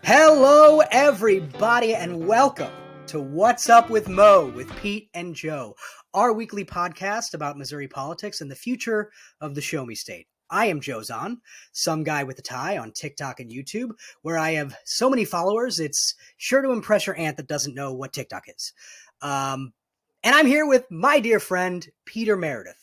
Hello, everybody, and welcome to What's Up with Mo with Pete and Joe, our weekly podcast about Missouri politics and the future of the Show Me State. I am Joe Zahn, some guy with a tie on TikTok and YouTube, where I have so many followers, it's sure to impress your aunt that doesn't know what TikTok is. And I'm here with my dear friend, Peter Meredith.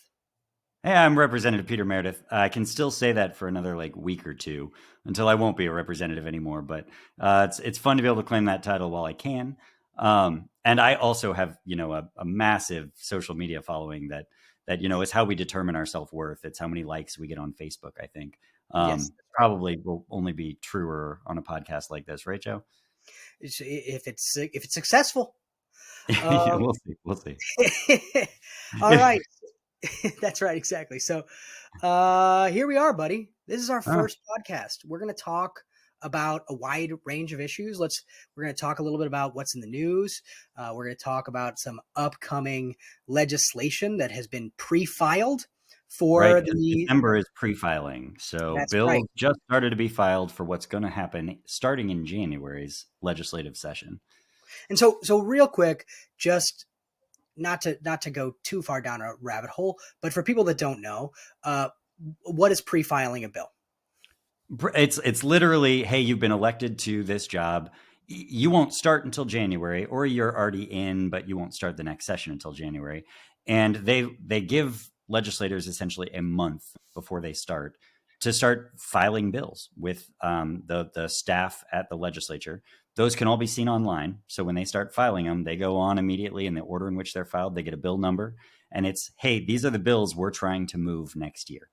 Hey, I'm Representative Peter Meredith. I can still say that for another week or two until I won't be a representative anymore. But it's fun to be able to claim that title while I can. And I also have a massive social media following that is how we determine our self-worth. It's how many likes we get on Facebook. I think Yes. Probably will only be truer on a podcast like this, right, Joe? If it's successful, We'll see. All right. That's right. Exactly. So here we are, buddy. This is our first podcast. We're going to talk about a wide range of issues. We're going to talk a little bit about what's in the news. We're going to talk about some upcoming legislation that has been pre-filed for December is pre-filing. So bills just started to be filed for what's going to happen starting in January's legislative session. And so real quick, just not to go too far down a rabbit hole, but for people that don't know, what is pre-filing a bill? It's literally, hey, you've been elected to this job. You won't start until January, or you're already in, but you won't start the next session until January. And they give legislators essentially a month before they start to start filing bills with the staff at the legislature. Those can all be seen online. So when they start filing them, they go on immediately in the order in which they're filed. They get a bill number, and it's, hey, these are the bills we're trying to move next year.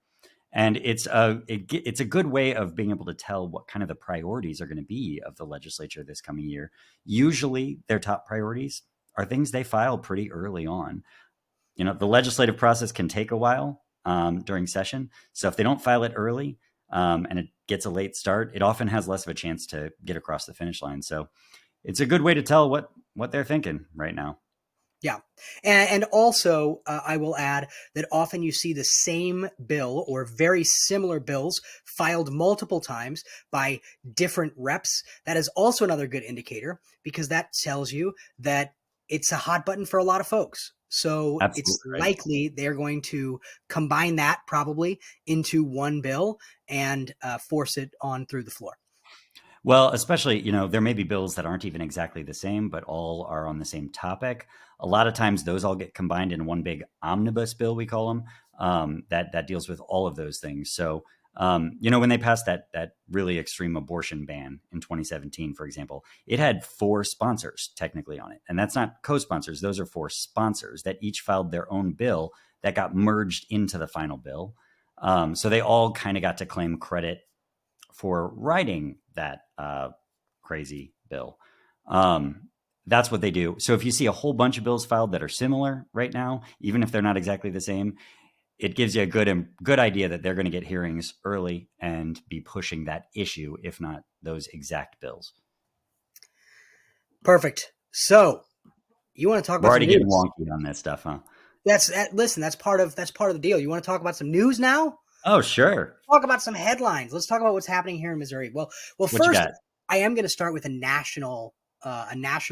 And it's a good way of being able to tell what kind of the priorities are going to be of the legislature this coming year. Usually their top priorities are things they file pretty early on. The legislative process can take a while during session. So if they don't file it early, and it gets a late start, it often has less of a chance to get across the finish line. So it's a good way to tell what they're thinking right now. Yeah. And also, I will add that often you see the same bill or very similar bills filed multiple times by different reps. That is also another good indicator, because that tells you that it's a hot button for a lot of folks. So it's likely they're going to combine that probably into one bill and force it on through the floor. Well, especially, there may be bills that aren't even exactly the same, but all are on the same topic. A lot of times those all get combined in one big omnibus bill, we call them, that deals with all of those things. So, when they passed that really extreme abortion ban in 2017, for example, it had 4 sponsors technically on it. And that's not co-sponsors. Those are 4 sponsors that each filed their own bill that got merged into the final bill. So they all kind of got to claim credit for writing that crazy bill. That's what they do. So if you see a whole bunch of bills filed that are similar right now, even if they're not exactly the same, it gives you a good idea that they're going to get hearings early and be pushing that issue, if not those exact bills. Perfect. So you want to talk about? We're already getting wonky on this stuff, huh? Listen. That's part of the deal. You want to talk about some news now? Oh, sure. Talk about some headlines. Let's talk about what's happening here in Missouri. Well, first, I am going to start with a national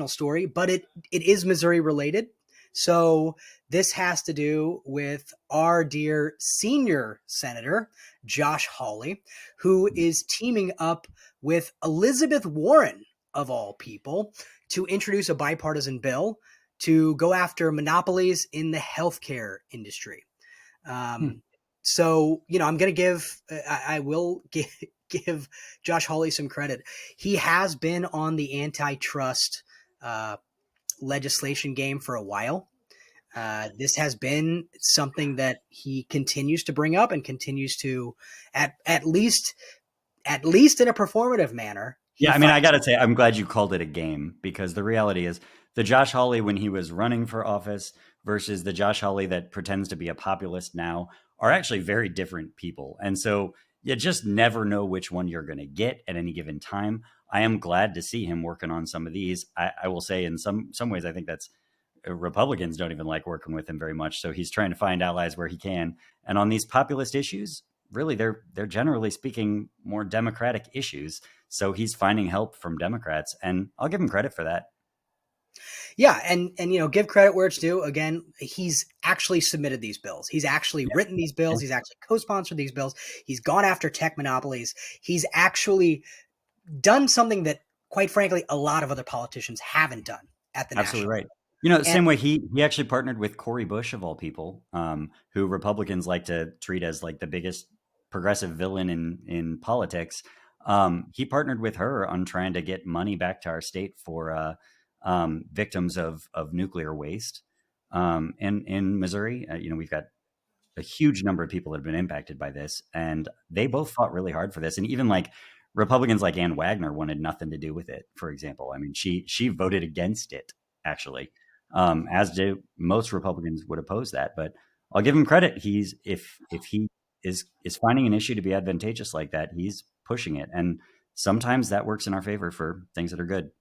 story, but it is Missouri related. So this has to do with our dear senior senator, Josh Hawley, who is teaming up with Elizabeth Warren, of all people, to introduce a bipartisan bill to go after monopolies in the healthcare industry. So, I'm going to I will give Josh Hawley some credit. He has been on the antitrust legislation game for a while. This has been something that he continues to bring up and continues to, at least in a performative manner. Yeah, I got to say, I'm glad you called it a game, because the reality is the Josh Hawley when he was running for office versus the Josh Hawley that pretends to be a populist now are actually very different people. And so you just never know which one you're going to get at any given time. I am glad to see him working on some of these. I will say in some ways, I think that's Republicans don't even like working with him very much. So he's trying to find allies where he can. And on these populist issues, really, they're generally speaking more democratic issues. So he's finding help from Democrats, and I'll give him credit for that. Yeah, and give credit where it's due. Again, he's actually submitted these bills. He's actually written these bills. He's actually co-sponsored these bills. He's gone after tech monopolies. He's actually done something that, quite frankly, a lot of other politicians haven't done at the Absolutely national right. Same way he actually partnered with Cori Bush of all people, who Republicans like to treat as like the biggest progressive villain in politics. He partnered with her on trying to get money back to our state for victims of nuclear waste. In Missouri, we've got a huge number of people that have been impacted by this, and they both fought really hard for this. And even like Republicans like Ann Wagner wanted nothing to do with it, for example. I mean, she voted against it, actually, as do most Republicans would oppose that. But I'll give him credit. He's if he is finding an issue to be advantageous like that, he's pushing it, and sometimes that works in our favor for things that are good.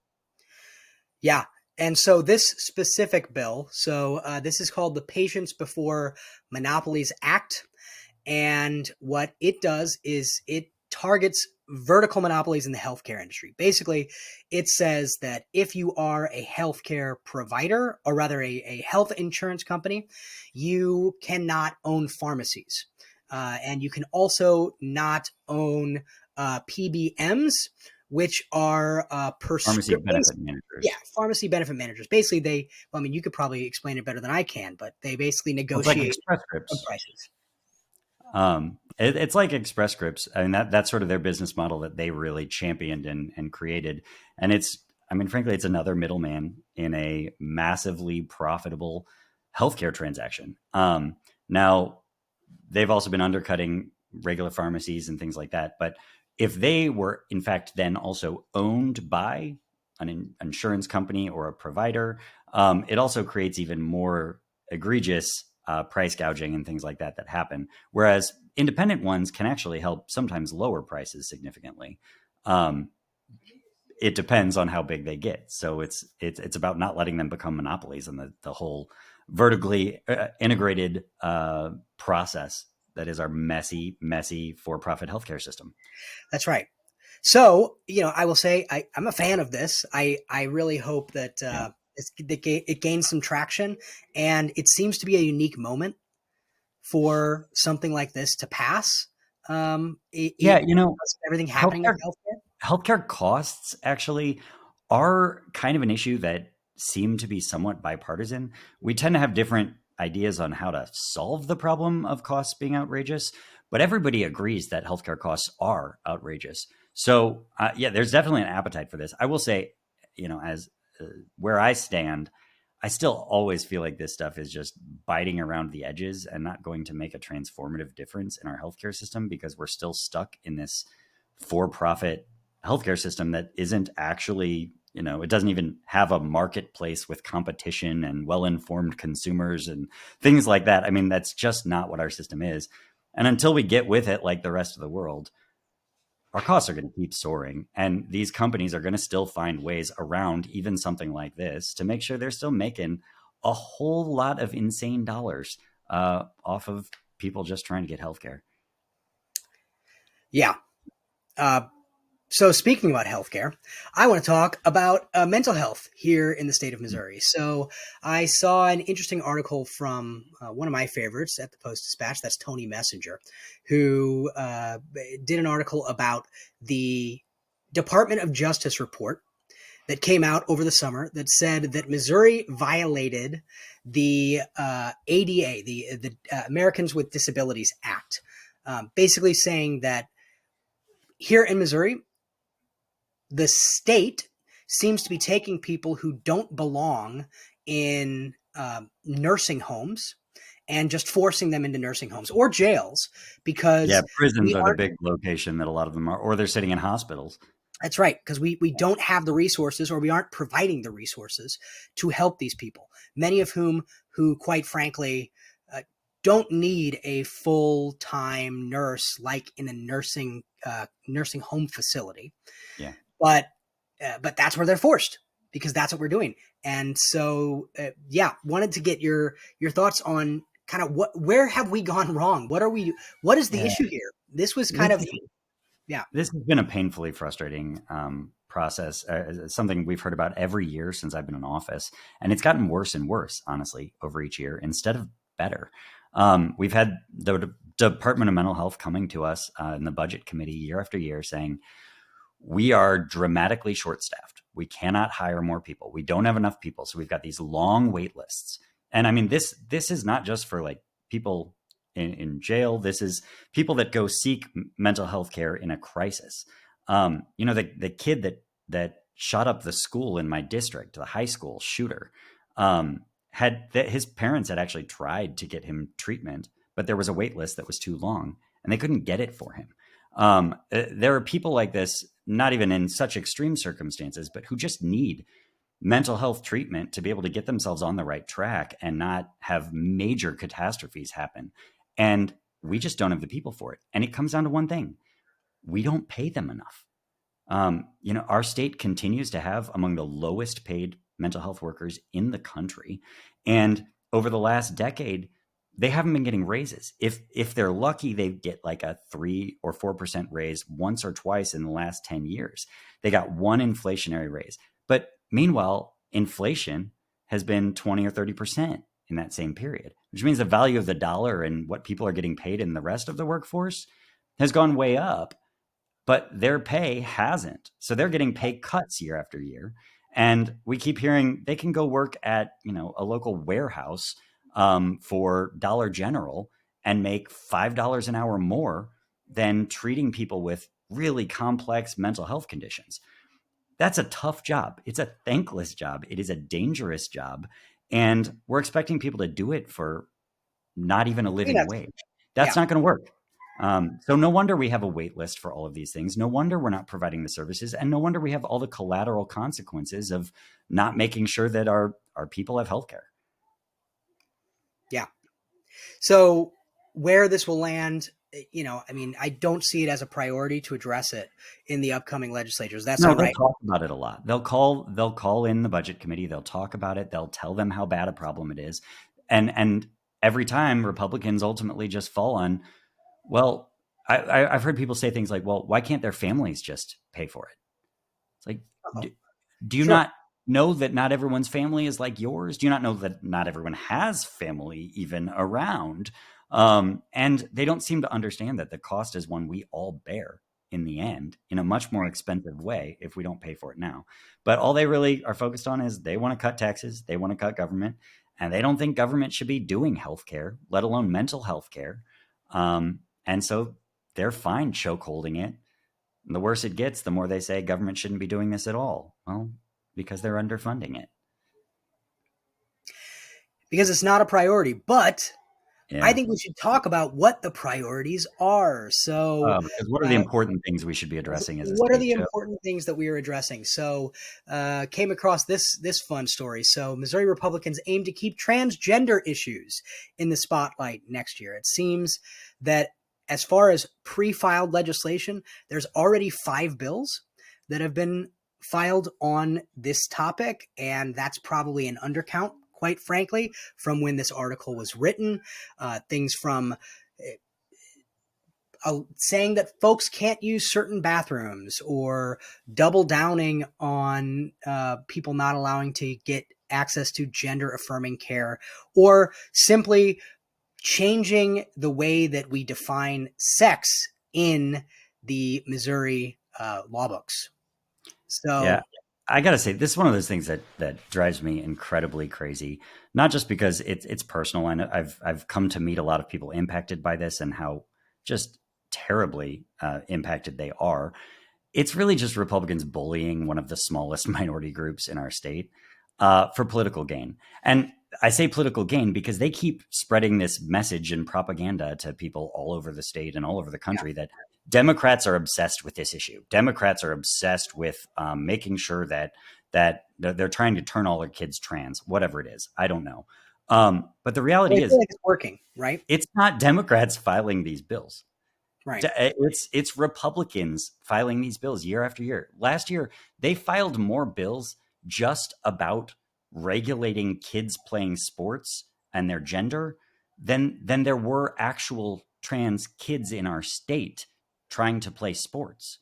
Yeah. And so this specific bill, this is called the Patients Before Monopolies Act. And what it does is it targets vertical monopolies in the healthcare industry. Basically, it says that if you are a healthcare provider, or rather a health insurance company, you cannot own pharmacies. And you can also not own PBMs, which are Pharmacy benefit managers. Yeah, pharmacy benefit managers. Basically, you could probably explain it better than I can, but they basically negotiate like Express Scripts prices. It's like Express Scripts. I mean, that's sort of their business model that they really championed and created. And frankly, it's another middleman in a massively profitable healthcare transaction. Now, they've also been undercutting regular pharmacies and things like that. But if they were, in fact, then also owned by an insurance company or a provider, it also creates even more egregious price gouging and things like that happen. Whereas independent ones can actually help sometimes lower prices significantly. It depends on how big they get. So it's about not letting them become monopolies and the whole vertically integrated process that is our messy for-profit healthcare system. That's right. So, I will say I'm a fan of this. I really hope that it gains some traction, and it seems to be a unique moment for something like this to pass. Everything happening with healthcare costs actually are kind of an issue that seem to be somewhat bipartisan. We tend to have different ideas on how to solve the problem of costs being outrageous, but everybody agrees that healthcare costs are outrageous. So there's definitely an appetite for this. I will say, as where I stand, I still always feel like this stuff is just biting around the edges and not going to make a transformative difference in our healthcare system, because we're still stuck in this for-profit healthcare system that isn't actually, it doesn't even have a marketplace with competition and well-informed consumers and things like that. I mean, that's just not what our system is. And until we get with it like the rest of the world, our costs are going to keep soaring. And these companies are going to still find ways around even something like this to make sure they're still making a whole lot of insane dollars off of people just trying to get healthcare. Yeah. So speaking about healthcare, I want to talk about mental health here in the state of Missouri. So I saw an interesting article from one of my favorites at the Post-Dispatch. That's Tony Messenger, who did an article about the Department of Justice report that came out over the summer that said that Missouri violated the ADA, the Americans with Disabilities Act, basically saying that here in Missouri, the state seems to be taking people who don't belong in nursing homes and just forcing them into nursing homes or jails, because prisons are the big location that a lot of them are, or they're sitting in hospitals. That's right, because we don't have the resources, or we aren't providing the resources to help these people, many of who quite frankly don't need a full-time nurse like in a nursing home facility. Yeah. But that's where they're forced, because that's what we're doing. And so, wanted to get your thoughts on kind of where have we gone wrong? What is the issue here? This was kind of Yeah. This has been a painfully frustrating process, something we've heard about every year since I've been in office. And it's gotten worse and worse, honestly, over each year instead of better. We've had the Department of Mental Health coming to us in the budget committee year after year saying, we are dramatically short staffed. We cannot hire more people. We don't have enough people. So we've got these long wait lists. And I mean, this is not just for like people in jail. This is people that go seek mental health care in a crisis. The kid that shot up the school in my district, the high school shooter, had that his parents had actually tried to get him treatment, but there was a wait list that was too long and they couldn't get it for him. There are people like this, not even in such extreme circumstances, but who just need mental health treatment to be able to get themselves on the right track and not have major catastrophes happen. And we just don't have the people for it. And it comes down to one thing: we don't pay them enough. Our state continues to have among the lowest paid mental health workers in the country. And over the last decade, they haven't been getting raises. If they're lucky, they get like a 3 or 4% raise once or twice in the last 10 years. They got one inflationary raise. But meanwhile, inflation has been 20 or 30% in that same period, which means the value of the dollar and what people are getting paid in the rest of the workforce has gone way up, but their pay hasn't. So they're getting pay cuts year after year. And we keep hearing they can go work at, a local warehouse for Dollar General and make $5 an hour more than treating people with really complex mental health conditions. That's a tough job. It's a thankless job. It is a dangerous job. And we're expecting people to do it for not even a living wage. That's Yeah. not going to work. So no wonder we have a wait list for all of these things. No wonder we're not providing the services, and no wonder we have all the collateral consequences of not making sure that our people have healthcare. Yeah. So where this will land, I don't see it as a priority to address it in the upcoming legislatures. That's No, not they'll right. talk about it a lot. They'll call in the budget committee. They'll talk about it. They'll tell them how bad a problem it is, and every time Republicans ultimately just fall on, well, I've heard people say things like, well, why can't their families just pay for it? It's like, do you Sure. not know that not everyone's family is like yours? Do you not know that not everyone has family even around? And they don't seem to understand that the cost is one we all bear in the end in a much more expensive way if we don't pay for it now. But all they really are focused on is they want to cut taxes, they want to cut government, and they don't think government should be doing healthcare, let alone mental health care. And so they're fine chokeholding it. And the worse it gets, the more they say government shouldn't be doing this at all. Well, because they're underfunding it. Because it's not a priority. But Yeah. I think we should talk about what the priorities are. So, Because what are the important things we should be addressing as a what are state, the Joe? important things that we are addressing? So, came across this fun story. So, Missouri Republicans aim to keep transgender issues in the spotlight next year. It seems that as far as pre-filed legislation, there's already 5 bills that have been filed on this topic, and that's probably an undercount, quite frankly, from when this article was written. Things from saying that folks can't use certain bathrooms, or double downing on people not allowing to get access to gender affirming care, or simply changing the way that we define sex in the Missouri law books. So, Yeah. I got to say, this is one of those things that drives me incredibly crazy, not just because it's personal. And I've come to meet a lot of people impacted by this and how just terribly impacted they are. It's really just Republicans bullying one of the smallest minority groups in our state for political gain. And I say political gain because they keep spreading this message and propaganda to people all over the state and all over the country that Democrats are obsessed with this issue. Democrats are obsessed with making sure that they're trying to turn all their kids trans, whatever it is. I don't know. But the reality I feel is, like it's working, right? it's not Democrats filing these bills. Right. It's Republicans filing these bills year after year. Last year, they filed more bills just about regulating kids playing sports and their gender than there were actual trans kids in our state trying to play sports.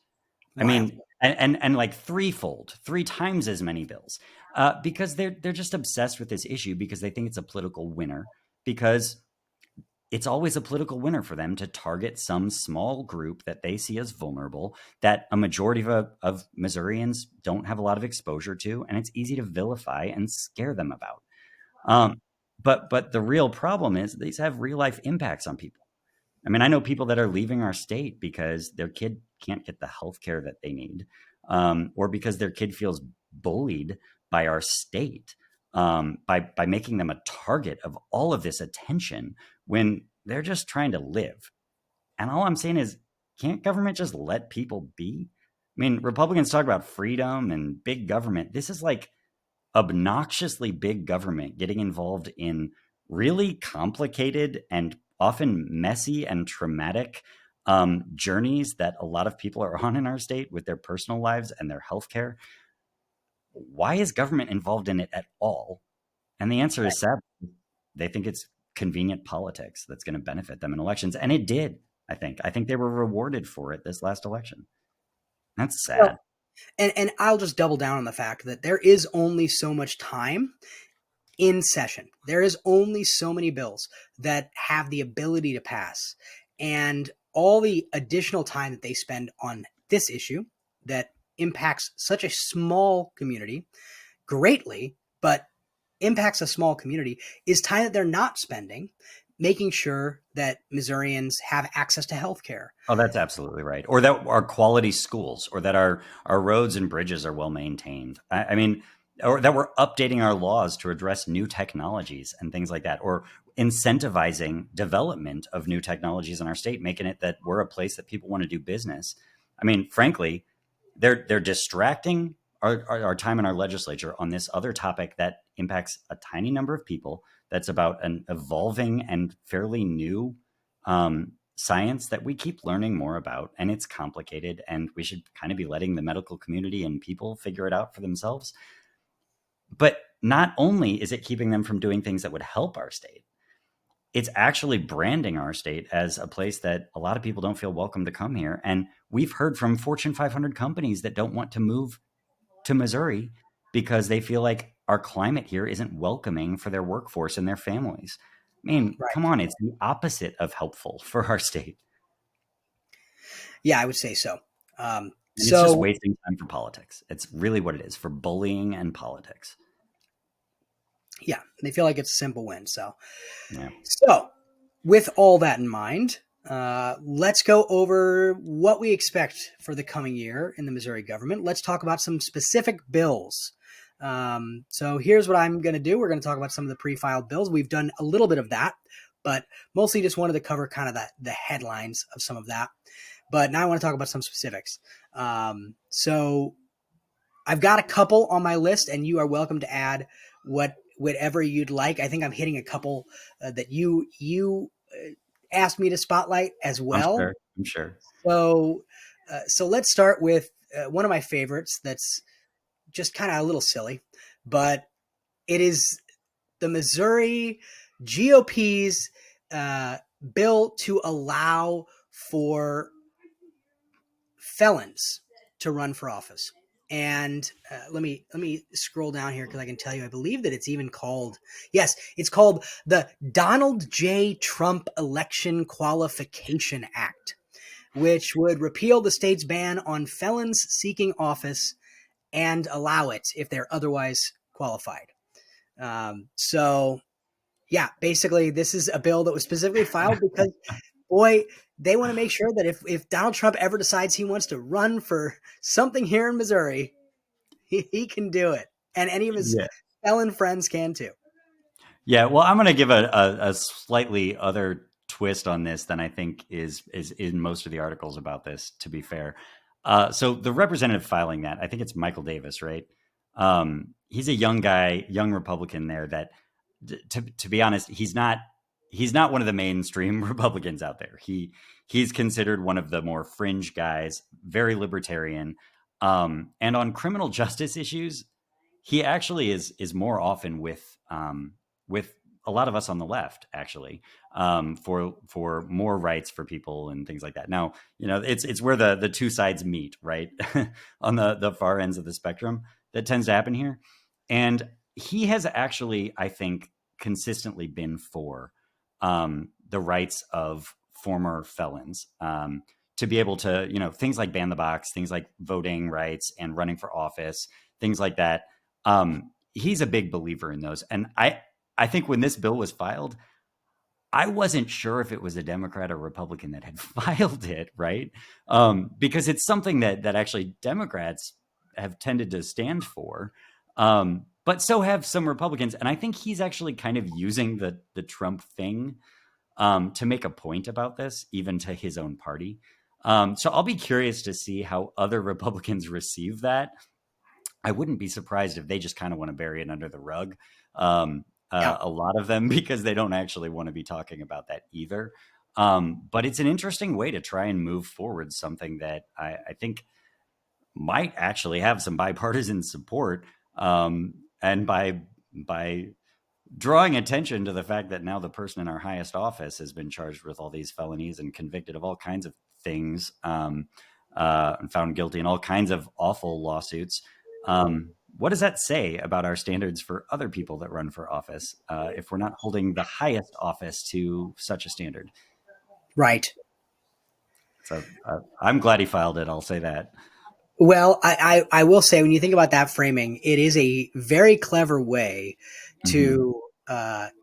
I Wild. mean, and like threefold, 3 times as many bills, because they're just obsessed with this issue because they think it's a political winner, because it's always a political winner for them to target some small group that they see as vulnerable, that a majority of Missourians don't have a lot of exposure to, and it's easy to vilify and scare them about. Um, but the real problem is these have real life impacts on people. I mean, I know people that are leaving our state because their kid can't get the health care that they need, or because their kid feels bullied by our state, by making them a target of all of this attention when they're just trying to live. And all I'm saying is, can't government just let people be? I mean, Republicans talk about freedom and big government. This is like obnoxiously big government getting involved in really complicated and often messy and traumatic journeys that a lot of people are on in our state with their personal lives and their healthcare. Why is government involved in it at all? And the answer is sad. They think it's convenient politics that's going to benefit them in elections. And it did, I think. I think they were rewarded for it this last election. That's sad. Well, and I'll just double down on the fact that there is only so much time in session. There is only so many bills that have the ability to pass. And all the additional time that they spend on this issue that impacts such a small community greatly, but impacts a small community, is time that they're not spending making sure that Missourians have access to health care. Oh, that's absolutely right. Or that our quality schools, or that our roads and bridges are well maintained. I mean, or that we're updating our laws to address new technologies and things like that, or incentivizing development of new technologies in our state, making it that we're a place that people want to do business. I mean, frankly, they're distracting our time in our legislature on this other topic that impacts a tiny number of people. That's about an evolving and fairly new science that we keep learning more about, and it's complicated, and we should kind of be letting the medical community and people figure it out for themselves. But not only is it keeping them from doing things that would help our state, it's actually branding our state as a place that a lot of people don't feel welcome to come here. And we've heard from Fortune 500 companies that don't want to move to Missouri because they feel like our climate here isn't welcoming for their workforce and their families. I mean, Right. come on, it's the opposite of helpful for our state. Yeah, I would say so. And it's just wasting time for politics. It's really what it is, for bullying and politics. Yeah, they feel like it's a simple win. So, Yeah. so with all that in mind, let's go over what we expect for the coming year in the Missouri government. Let's talk about some specific bills. So here's what I'm going to do. We're going to talk about some of the pre-filed bills. We've done a little bit of that, but mostly just wanted to cover kind of the headlines of some of that. But now I want to talk about some specifics. So I've got a couple on my list, and you are welcome to add whatever you'd like. I think I'm hitting a couple that you asked me to spotlight as well. I'm sure. So let's start with one of my favorites. That's just kind of a little silly, but it is the Missouri GOP's bill to allow for felons to run for office. And let me scroll down here because I can tell you, I believe that it's even called, yes, it's called the Donald J. Trump Election Qualification Act, which would repeal the state's ban on felons seeking office and allow it if they're otherwise qualified. So, yeah, basically, this is a bill that was specifically filed because, boy, they want to make sure that if Donald Trump ever decides he wants to run for something here in Missouri, he can do it. And any of his felon friends can too. Yeah, well, I'm going to give a slightly other twist on this than I think is in most of the articles about this, to be fair. So the representative filing that, I think it's Michael Davis, right? He's a young guy, young Republican there that, to be honest, he's not one of the mainstream Republicans out there. He's considered one of the more fringe guys, very libertarian. And on criminal justice issues, he actually is more often with a lot of us on the left, actually, for more rights for people and things like that. Now, it's where the two sides meet, right? On the far ends of the spectrum, that tends to happen here. And he has actually, I think, consistently been for the rights of former felons to be able to, things like ban the box, things like voting rights and running for office, things like that. He's a big believer in those. And I think when this bill was filed, I wasn't sure if it was a Democrat or Republican that had filed it, right? Because it's something that actually Democrats have tended to stand for, but so have some Republicans. And I think he's actually kind of using the Trump thing to make a point about this, even to his own party. So I'll be curious to see how other Republicans receive that. I wouldn't be surprised if they just kind of want to bury it under the rug. A lot of them, because they don't actually want to be talking about that either. But it's an interesting way to try and move forward something that I think might actually have some bipartisan support. And by drawing attention to the fact that now the person in our highest office has been charged with all these felonies and convicted of all kinds of things, and found guilty in all kinds of awful lawsuits. What does that say about our standards for other people that run for office if we're not holding the highest office to such a standard? Right. So I'm glad he filed it. I'll say that. Well, I will say, when you think about that framing, it is a very clever way to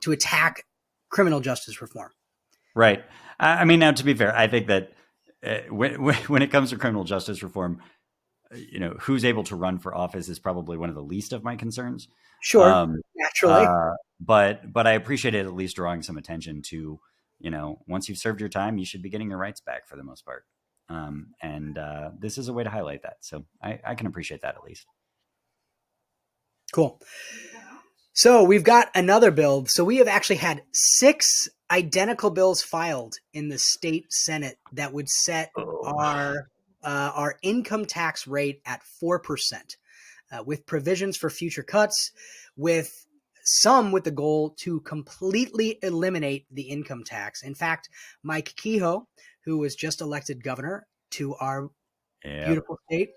attack criminal justice reform. Right. I mean, now, to be fair, I think that when it comes to criminal justice reform, who's able to run for office is probably one of the least of my concerns. Sure, naturally. But I appreciate it at least drawing some attention to, once you've served your time, you should be getting your rights back for the most part. And this is a way to highlight that. So I can appreciate that at least. Cool. So we've got another bill. So we have actually had 6 identical bills filed in the state Senate that would set our income tax rate at 4%, with provisions for future cuts, with the goal to completely eliminate the income tax. In fact, Mike Kehoe, who was just elected governor to our beautiful state,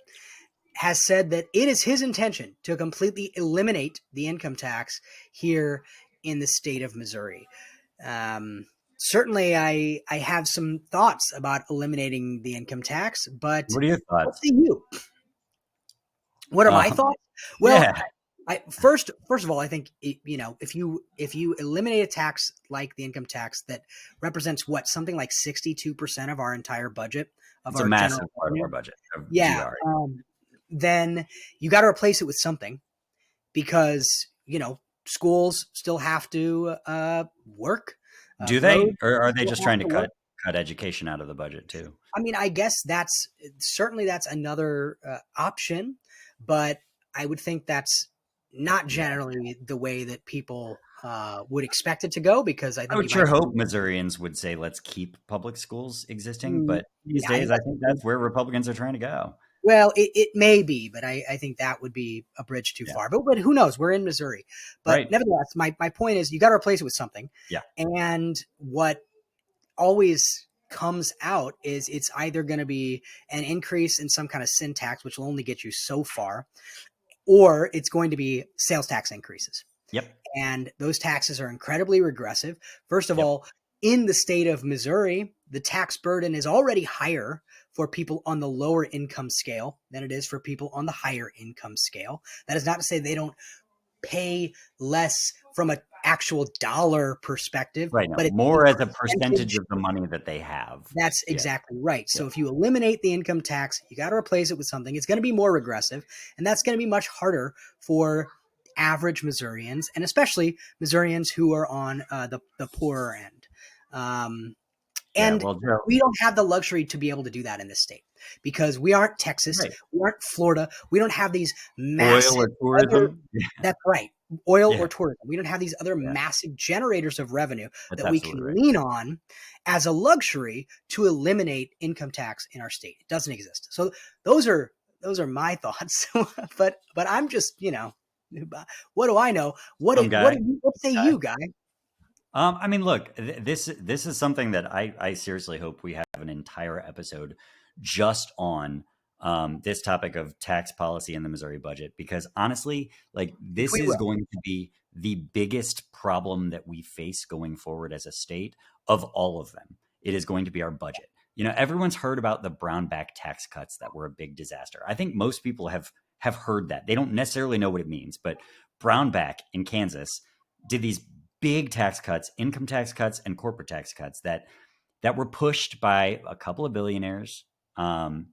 has said that it is his intention to completely eliminate the income tax here in the state of Missouri. Certainly, I have some thoughts about eliminating the income tax, but what are your thoughts? What say you? What are my thoughts? Well, yeah. First of all, I think if you eliminate a tax like the income tax that represents something like 62% of our entire budget of it's our a massive part of our budget. Yeah, then you got to replace it with something, because schools still have to work. Do they, or are they just trying to cut education out of the budget too? I mean, I guess that's another option, but I would think that's not generally the way that people would expect it to go, because I would sure hope Missourians would say, let's keep public schools existing. But these days, I think that's where Republicans are trying to go. Well, it may be, but I think that would be a bridge too far. But who knows? We're in Missouri. But nevertheless, my point is, you got to replace it with something. Yeah. And what always comes out is it's either going to be an increase in some kind of sin tax, which will only get you so far, or it's going to be sales tax increases. Yep. And those taxes are incredibly regressive. First of all, in the state of Missouri, the tax burden is already higher for people on the lower income scale than it is for people on the higher income scale. That is not to say they don't pay less from an actual dollar perspective, right? But more as a percentage of the money that they have. That's exactly right. So if you eliminate the income tax, you got to replace it with something. It's going to be more regressive, and that's going to be much harder for average Missourians, and especially Missourians who are on the poorer end. We don't have the luxury to be able to do that in this state, because we aren't Texas, we aren't Florida, we don't have these massive oil or tourism. That's right, oil or tourism. We don't have these other massive generators of revenue that we can lean on as a luxury to eliminate income tax in our state. It doesn't exist. So those are my thoughts. but I'm just what do I know? What say you, Guy? I mean, look, this is something that I seriously hope we have an entire episode just on this topic of tax policy in the Missouri budget, because honestly, like Which this we is will. going to be the biggest problem that we face going forward as a state of all of them. It is going to be our budget. You know, everyone's heard about the brownback tax cuts that were a big disaster. I think most people have heard that. They don't necessarily know what it means, but brownback in Kansas did these big tax cuts, income tax cuts, and corporate tax cuts that were pushed by a couple of billionaires. And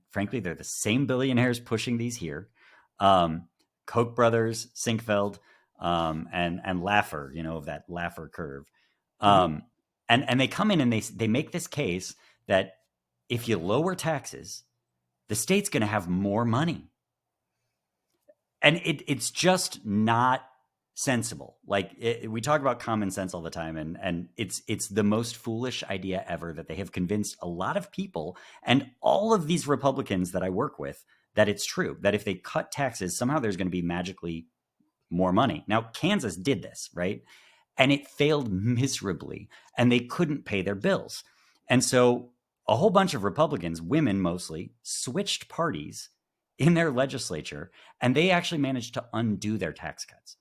frankly, they're the same billionaires pushing these here. Koch brothers, Sinkfeld, and Laffer, you know, of that Laffer curve. Mhm. Um, and they come in and they make this case that if you lower taxes, the state's going to have more money, and it's just not sensible. Like we talk about common sense all the time, and it's the most foolish idea ever that they have convinced a lot of people and all of these Republicans that I work with that it's true that if they cut taxes, somehow there's going to be magically more money. Now, Kansas did this, right? And it failed miserably, and they couldn't pay their bills. And so a whole bunch of Republicans, women mostly, switched parties in their legislature, and they actually managed to undo their tax cuts.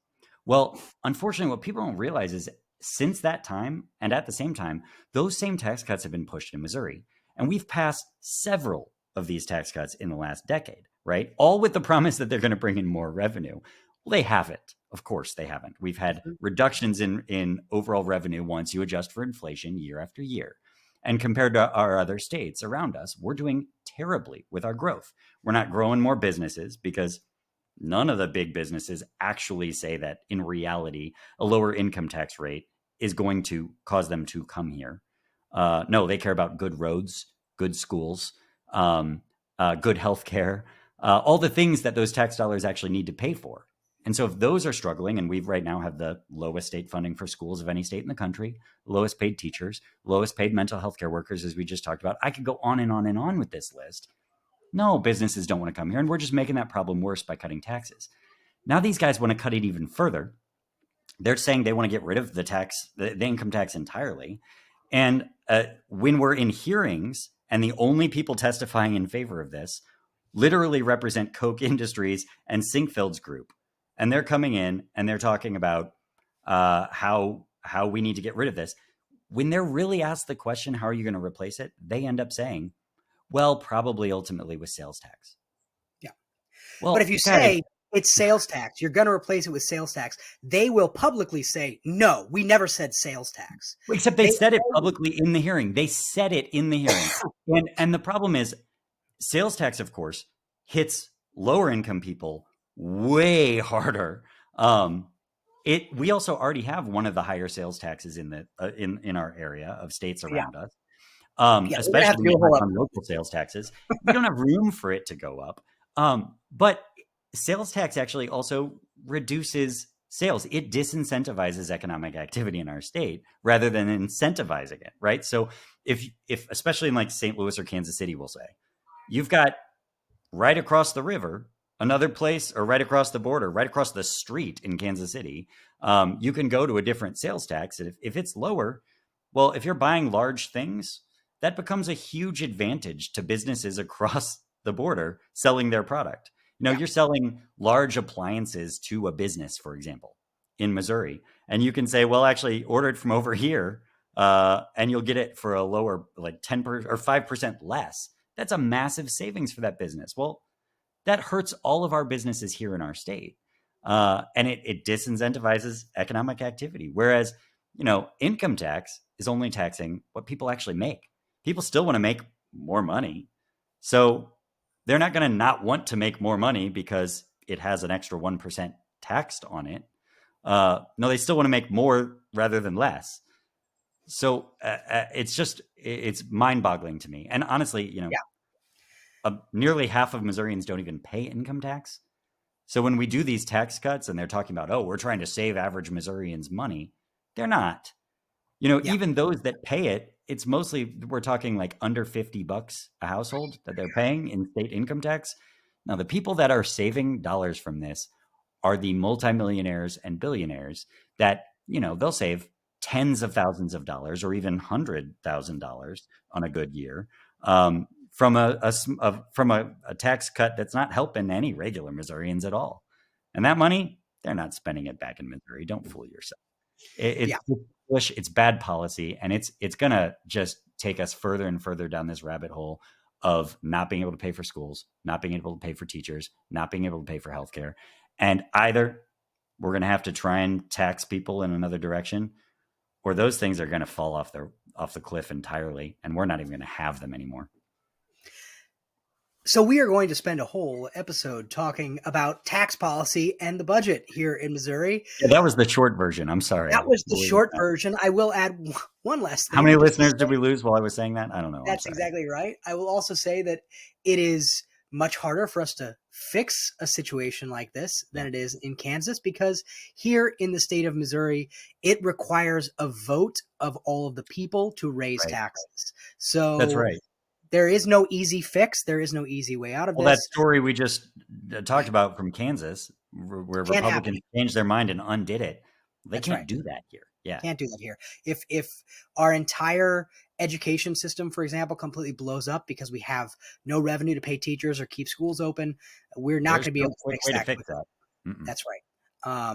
Well, unfortunately, what people don't realize is since that time, and at the same time, those same tax cuts have been pushed in Missouri. And we've passed several of these tax cuts in the last decade, right? All with the promise that they're going to bring in more revenue. Well, they haven't. Of course, they haven't. We've had reductions in overall revenue once you adjust for inflation year after year. And compared to our other states around us, we're doing terribly with our growth. We're not growing more businesses because none of the big businesses actually say that in reality, a lower income tax rate is going to cause them to come here. No, they care about good roads, good schools, good health care, all the things that those tax dollars actually need to pay for. And so if those are struggling, and we right now have the lowest state funding for schools of any state in the country, lowest paid teachers, lowest paid mental health care workers, as we just talked about, I could go on and on and on with this list. No, businesses don't want to come here, and we're just making that problem worse by cutting taxes. Now these guys want to cut it even further. They're saying they want to get rid of the income tax entirely. And when we're in hearings, and the only people testifying in favor of this literally represent Koch Industries and Sinkfeld's group, and they're coming in and they're talking about how we need to get rid of this. When they're really asked the question, how are you going to replace it? They end up saying, well, probably ultimately with sales tax. Yeah. But if Well, you guys, say it's sales tax, you're going to replace it with sales tax. They will publicly say, no, we never said sales tax. except they said it publicly in the hearing. They said it in the hearing. And the problem is sales tax, of course, hits lower income people way harder. We also already have one of the higher sales taxes in the in our area of states Yeah. around us. Yeah, we're gonna have Especially to when do you a whole have on local sales taxes. We don't have room for it to go up. But sales tax actually also reduces sales. It disincentivizes economic activity in our state rather than incentivizing it, right? So if especially in like St. Louis or Kansas City, we'll say, you've got right across the river, another place, or right across the border, right across the street in Kansas City, you can go to a different sales tax. And if it's lower, well, if you're buying large things, that becomes a huge advantage to businesses across the border selling their product. You know, Yeah. you're selling large appliances to a business, for example, in Missouri, and you can say, well, actually, order it from over here, and you'll get it for a lower, like 10% or 5% less. That's a massive savings for that business. Well, that hurts all of our businesses here in our state. And it disincentivizes economic activity. Whereas, you know, income tax is only taxing what people actually make. People still want to make more money. So they're not going to not want to make more money because it has an extra 1% taxed on it. No, they still want to make more rather than less. So it's mind boggling to me. And honestly, you know, Yeah. nearly half of Missourians don't even pay income tax. So when we do these tax cuts and they're talking about, oh, we're trying to save average Missourians money, they're not. You know, Yeah. even those that pay it, it's mostly we're talking like under $50 a household that they're paying in state income tax. Now, the people that are saving dollars from this are the multimillionaires and billionaires that, you know, they'll save tens of thousands of dollars or even $100,000 on a good year from a tax cut that's not helping any regular Missourians at all. And that money, they're not spending it back in Missouri. Don't fool yourself. It's foolish. It's bad policy, and it's gonna just take us further and further down this rabbit hole of not being able to pay for schools, not being able to pay for teachers, not being able to pay for healthcare, and either we're gonna have to try and tax people in another direction, or those things are gonna fall off the cliff entirely, and we're not even gonna have them anymore. So we are going to spend a whole episode talking about tax policy and the budget here in Missouri. Yeah, that was the short version. I'm sorry. That was the short version. I will add one last thing. How many listeners did we lose while I was saying that? I don't know. That's exactly right. I will also say that it is much harder for us to fix a situation like this than it is in Kansas, because here in the state of Missouri, it requires a vote of all of the people to raise taxes. So that's right. There is no easy fix. There is no easy way out of this. Well, that story we just talked about from Kansas, where Republicans changed their mind and undid it, they can't do that here. Yeah, can't do that here. If our entire education system, for example, completely blows up because we have no revenue to pay teachers or keep schools open, we're not going to be able to fix that. That's right.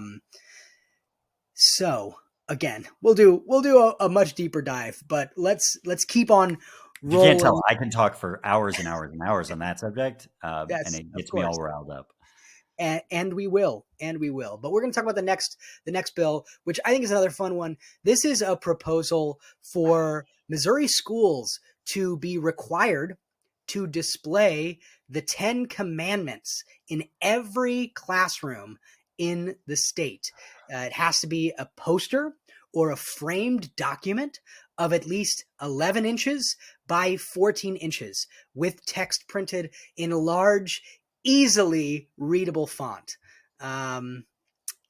So again, we'll do a much deeper dive, but let's keep on. You can't tell. I can talk for hours and hours and hours on that subject, and it gets me all riled up. And we will. But we're going to talk about the next bill, which I think is another fun one. This is a proposal for Missouri schools to be required to display the 10 Commandments in every classroom in the state. It has to be a poster or a framed document of at least 11 inches by 14 inches with text printed in a large, easily readable font.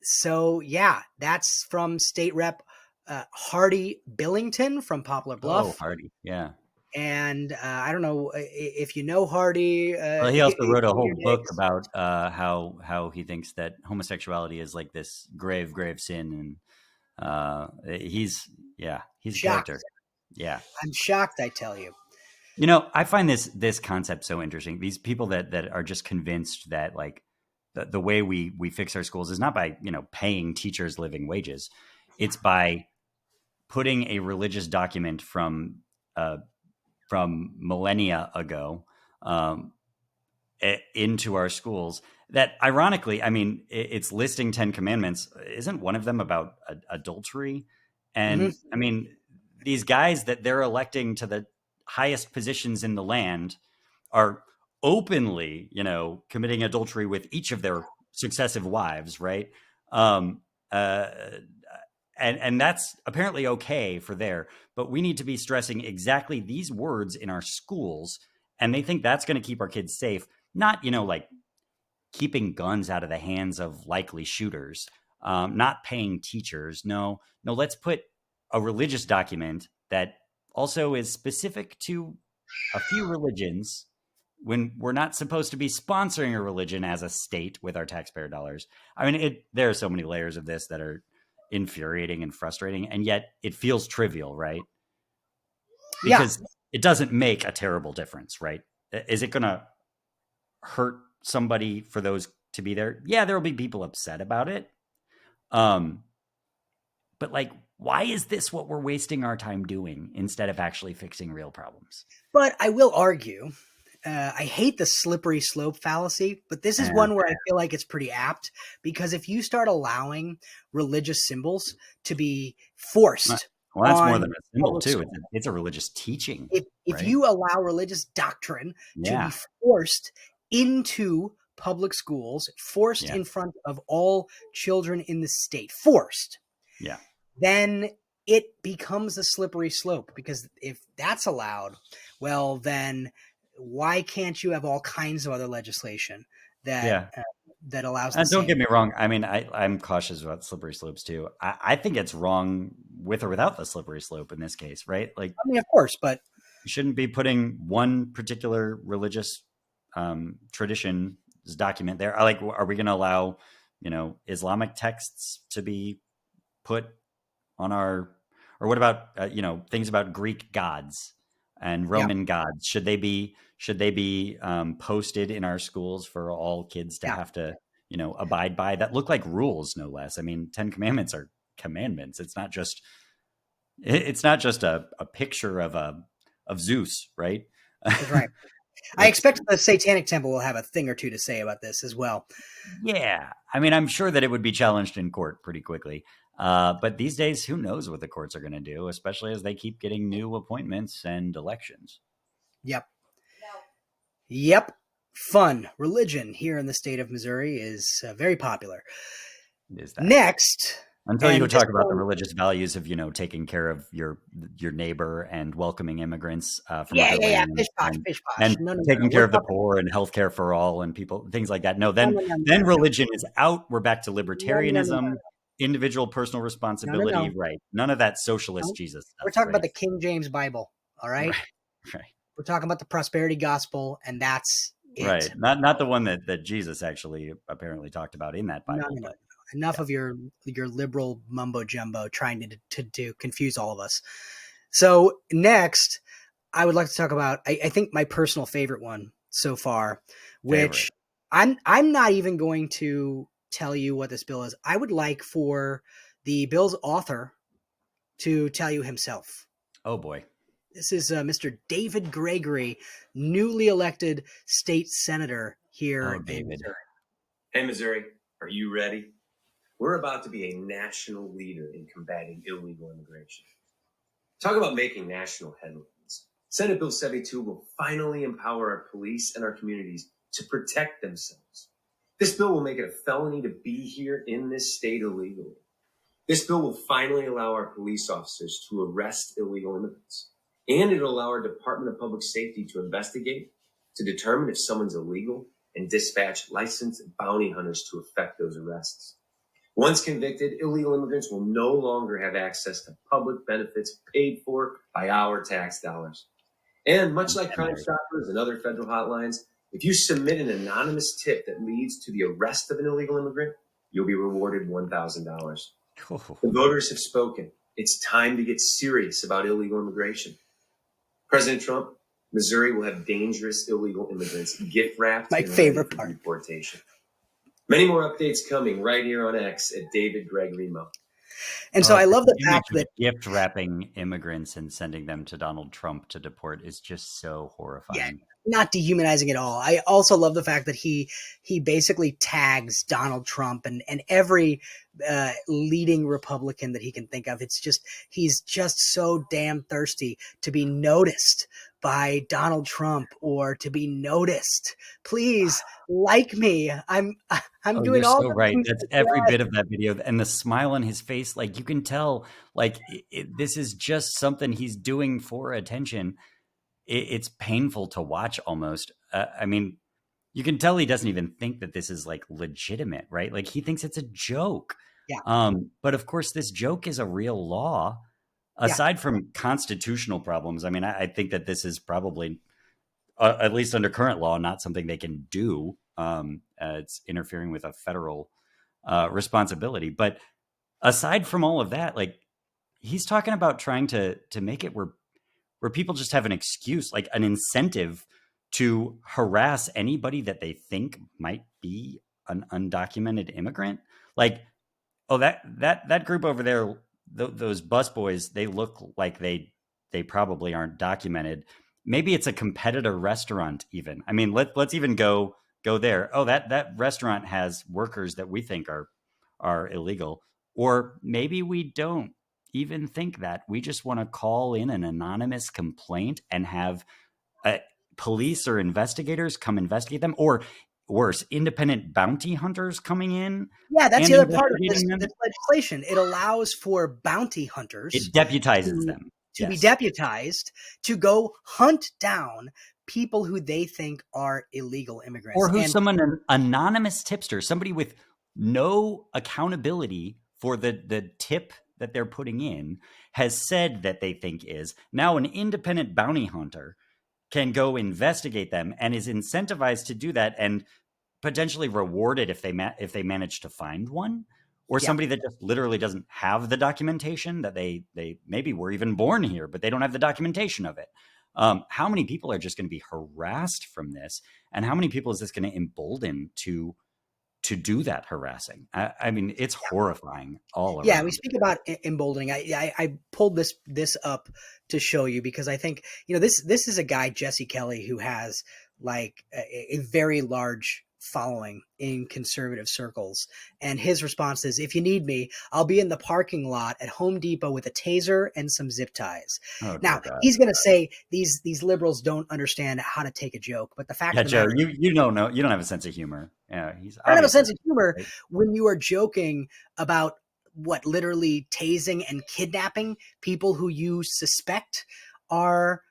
So yeah, that's from State Rep Hardy Billington from Poplar Bluff. Oh, Hardy, yeah. And I don't know if you know Hardy. Well, he also wrote a whole book about how he thinks that homosexuality is like this grave sin, and he's a character. Yeah, I'm shocked, I tell you. You know, I find this concept so interesting. These people that are just convinced that like the way we fix our schools is not by, paying teachers living wages. It's by putting a religious document from millennia ago into our schools. That ironically, I mean, it's listing 10 commandments. Isn't one of them about adultery? And I mean, these guys that they're electing to the highest positions in the land are openly, committing adultery with each of their successive wives, right? And that's apparently okay for there, but we need to be stressing exactly these words in our schools, and they think that's going to keep our kids safe, not, like keeping guns out of the hands of likely shooters, not paying teachers. No, let's put a religious document that also is specific to a few religions when we're not supposed to be sponsoring a religion as a state with our taxpayer dollars. I mean, there are so many layers of this that are infuriating and frustrating, and yet it feels trivial, right? Because it doesn't make a terrible difference, right? Is it going to hurt somebody for those to be there? Yeah, there will be people upset about it. But like, why is this what we're wasting our time doing instead of actually fixing real problems? But I will argue, I hate the slippery slope fallacy, but this is one where I feel like it's pretty apt, because if you start allowing religious symbols to be forced, well, that's more than a symbol too. It's a religious teaching. If you allow religious doctrine to be forced into public schools, forced in front of all children in the state, then it becomes a slippery slope, because if that's allowed, well, then why can't you have all kinds of other legislation that that allows? And don't get me wrong. I mean, I'm cautious about slippery slopes too. I think it's wrong with or without the slippery slope in this case, right? Like, I mean, of course, but you shouldn't be putting one particular religious tradition's document there. Like, are we going to allow, Islamic texts to be put on our Or what about things about Greek gods and Yeah. Roman gods? Should they be posted in our schools for all kids to Yeah. have to abide by, that look like rules, no less? I mean, 10 commandments are commandments. It's not just a picture of Zeus, right? That's right. I It's expect the Satanic Temple will have a thing or two to say about this as well. Yeah. I mean, I'm sure that it would be challenged in court pretty quickly. But these days, who knows what the courts are going to do, especially as they keep getting new appointments and elections. Yep. Yep. Fun. Religion here in the state of Missouri is very popular. Is that Next, until you and this talk about the one, religious values of taking care of your neighbor and welcoming immigrants from yeah, other yeah, yeah, lands, and pish posh. and No, no, no, no. taking care We're of the talking. poor and healthcare for all and people, things like that. No, No, then no, no, no, then no, religion is out. We're back to no, no, no, libertarianism, individual personal no, no, responsibility. no. Right? None of that No. socialist Jesus We're stuff. talking about Right? the King James Bible. All right. Right. Right. We're talking about the prosperity gospel, and that's it. Right. Not the one that Jesus actually apparently talked about in that No, Bible, no, no, but no. Enough yeah. of your liberal mumbo jumbo trying to confuse all of us. So next, I would like to talk about I think my personal favorite one so far, which Favorite. I'm not even going to tell you what this bill is. I would like for the bill's author to tell you himself. Oh boy. This is Mr. David Gregory, newly elected state senator Oh, here in David. Missouri. Hey, Missouri, are you ready? We're about to be a national leader in combating illegal immigration. Talk about making national headlines. Senate Bill 72 will finally empower our police and our communities to protect themselves. This bill will make it a felony to be here in this state illegally. This bill will finally allow our police officers to arrest illegal immigrants. And it'll allow our Department of Public Safety to investigate, to determine if someone's illegal, and dispatch licensed bounty hunters to effect those arrests. Once convicted, illegal immigrants will no longer have access to public benefits paid for by our tax dollars. And much like Crime Stoppers and other federal hotlines, if you submit an anonymous tip that leads to the arrest of an illegal immigrant, you'll be rewarded $1,000. The voters have spoken. It's time to get serious about illegal immigration. President Trump, Missouri will have dangerous illegal immigrants gift wrapped My and favorite ready for part. deportation. Many more updates coming right here on X at David Gregory MO. And so I love the The fact image that of gift wrapping immigrants and sending them to Donald Trump to deport is just so horrifying. not dehumanizing at all. I also love the fact that he basically tags Donald Trump and every leading Republican that he can think of. It's just he's just so damn thirsty to be noticed by Donald Trump or to be noticed. Please like me. I'm doing You're all so the right. things. That's every bit of that video, and the smile on his face. Like you can tell, like this is just something he's doing for attention. It's painful to watch almost. I mean, you can tell he doesn't even think that this is like legitimate, right? Like he thinks it's a joke. Yeah. But of course, this joke is a real law. Yeah. Aside from constitutional problems, I mean, I think that this is probably, at least under current law, not something they can do. It's interfering with a federal responsibility. But aside from all of that, like he's talking about trying to make it where people just have an excuse, like an incentive to harass anybody that they think might be an undocumented immigrant. Like, oh, that group over there, those bus boys, they look like they probably aren't documented. Maybe it's a competitor restaurant even. I mean, let's even go there. Oh, that restaurant has workers that we think are illegal. Or maybe we don't even think that. We just want to call in an anonymous complaint and have police or investigators come investigate them, or worse, independent bounty hunters coming in. Yeah, that's and the other part of this investigating them. legislation. It allows for bounty hunters It deputizes them to be Yes. deputized to go hunt down people who they think are illegal immigrants. Or who's And someone, an anonymous tipster, somebody with no accountability for the tip that they're putting in, has said that they think is. Now an independent bounty hunter can go investigate them and is incentivized to do that and potentially rewarded if they manage to find one. or somebody that just literally doesn't have the documentation, that they maybe were even born here, but they don't have the documentation of it. How many people are just going to be harassed from this? And how many people is this going to embolden to do that harassing? I mean, it's horrifying all around. Yeah, we speak about emboldening. I pulled this up to show you because I think, this is a guy, Jesse Kelly, who has like a very large following in conservative circles. And his response is, if you need me, I'll be in the parking lot at Home Depot with a taser and some zip ties. Oh, now, he's going to say these liberals don't understand how to take a joke. But the fact of the Joe, matter, you don't know. You don't have a sense of humor. Yeah, I don't have a sense of humor when you are joking about what literally tasing and kidnapping people who you suspect are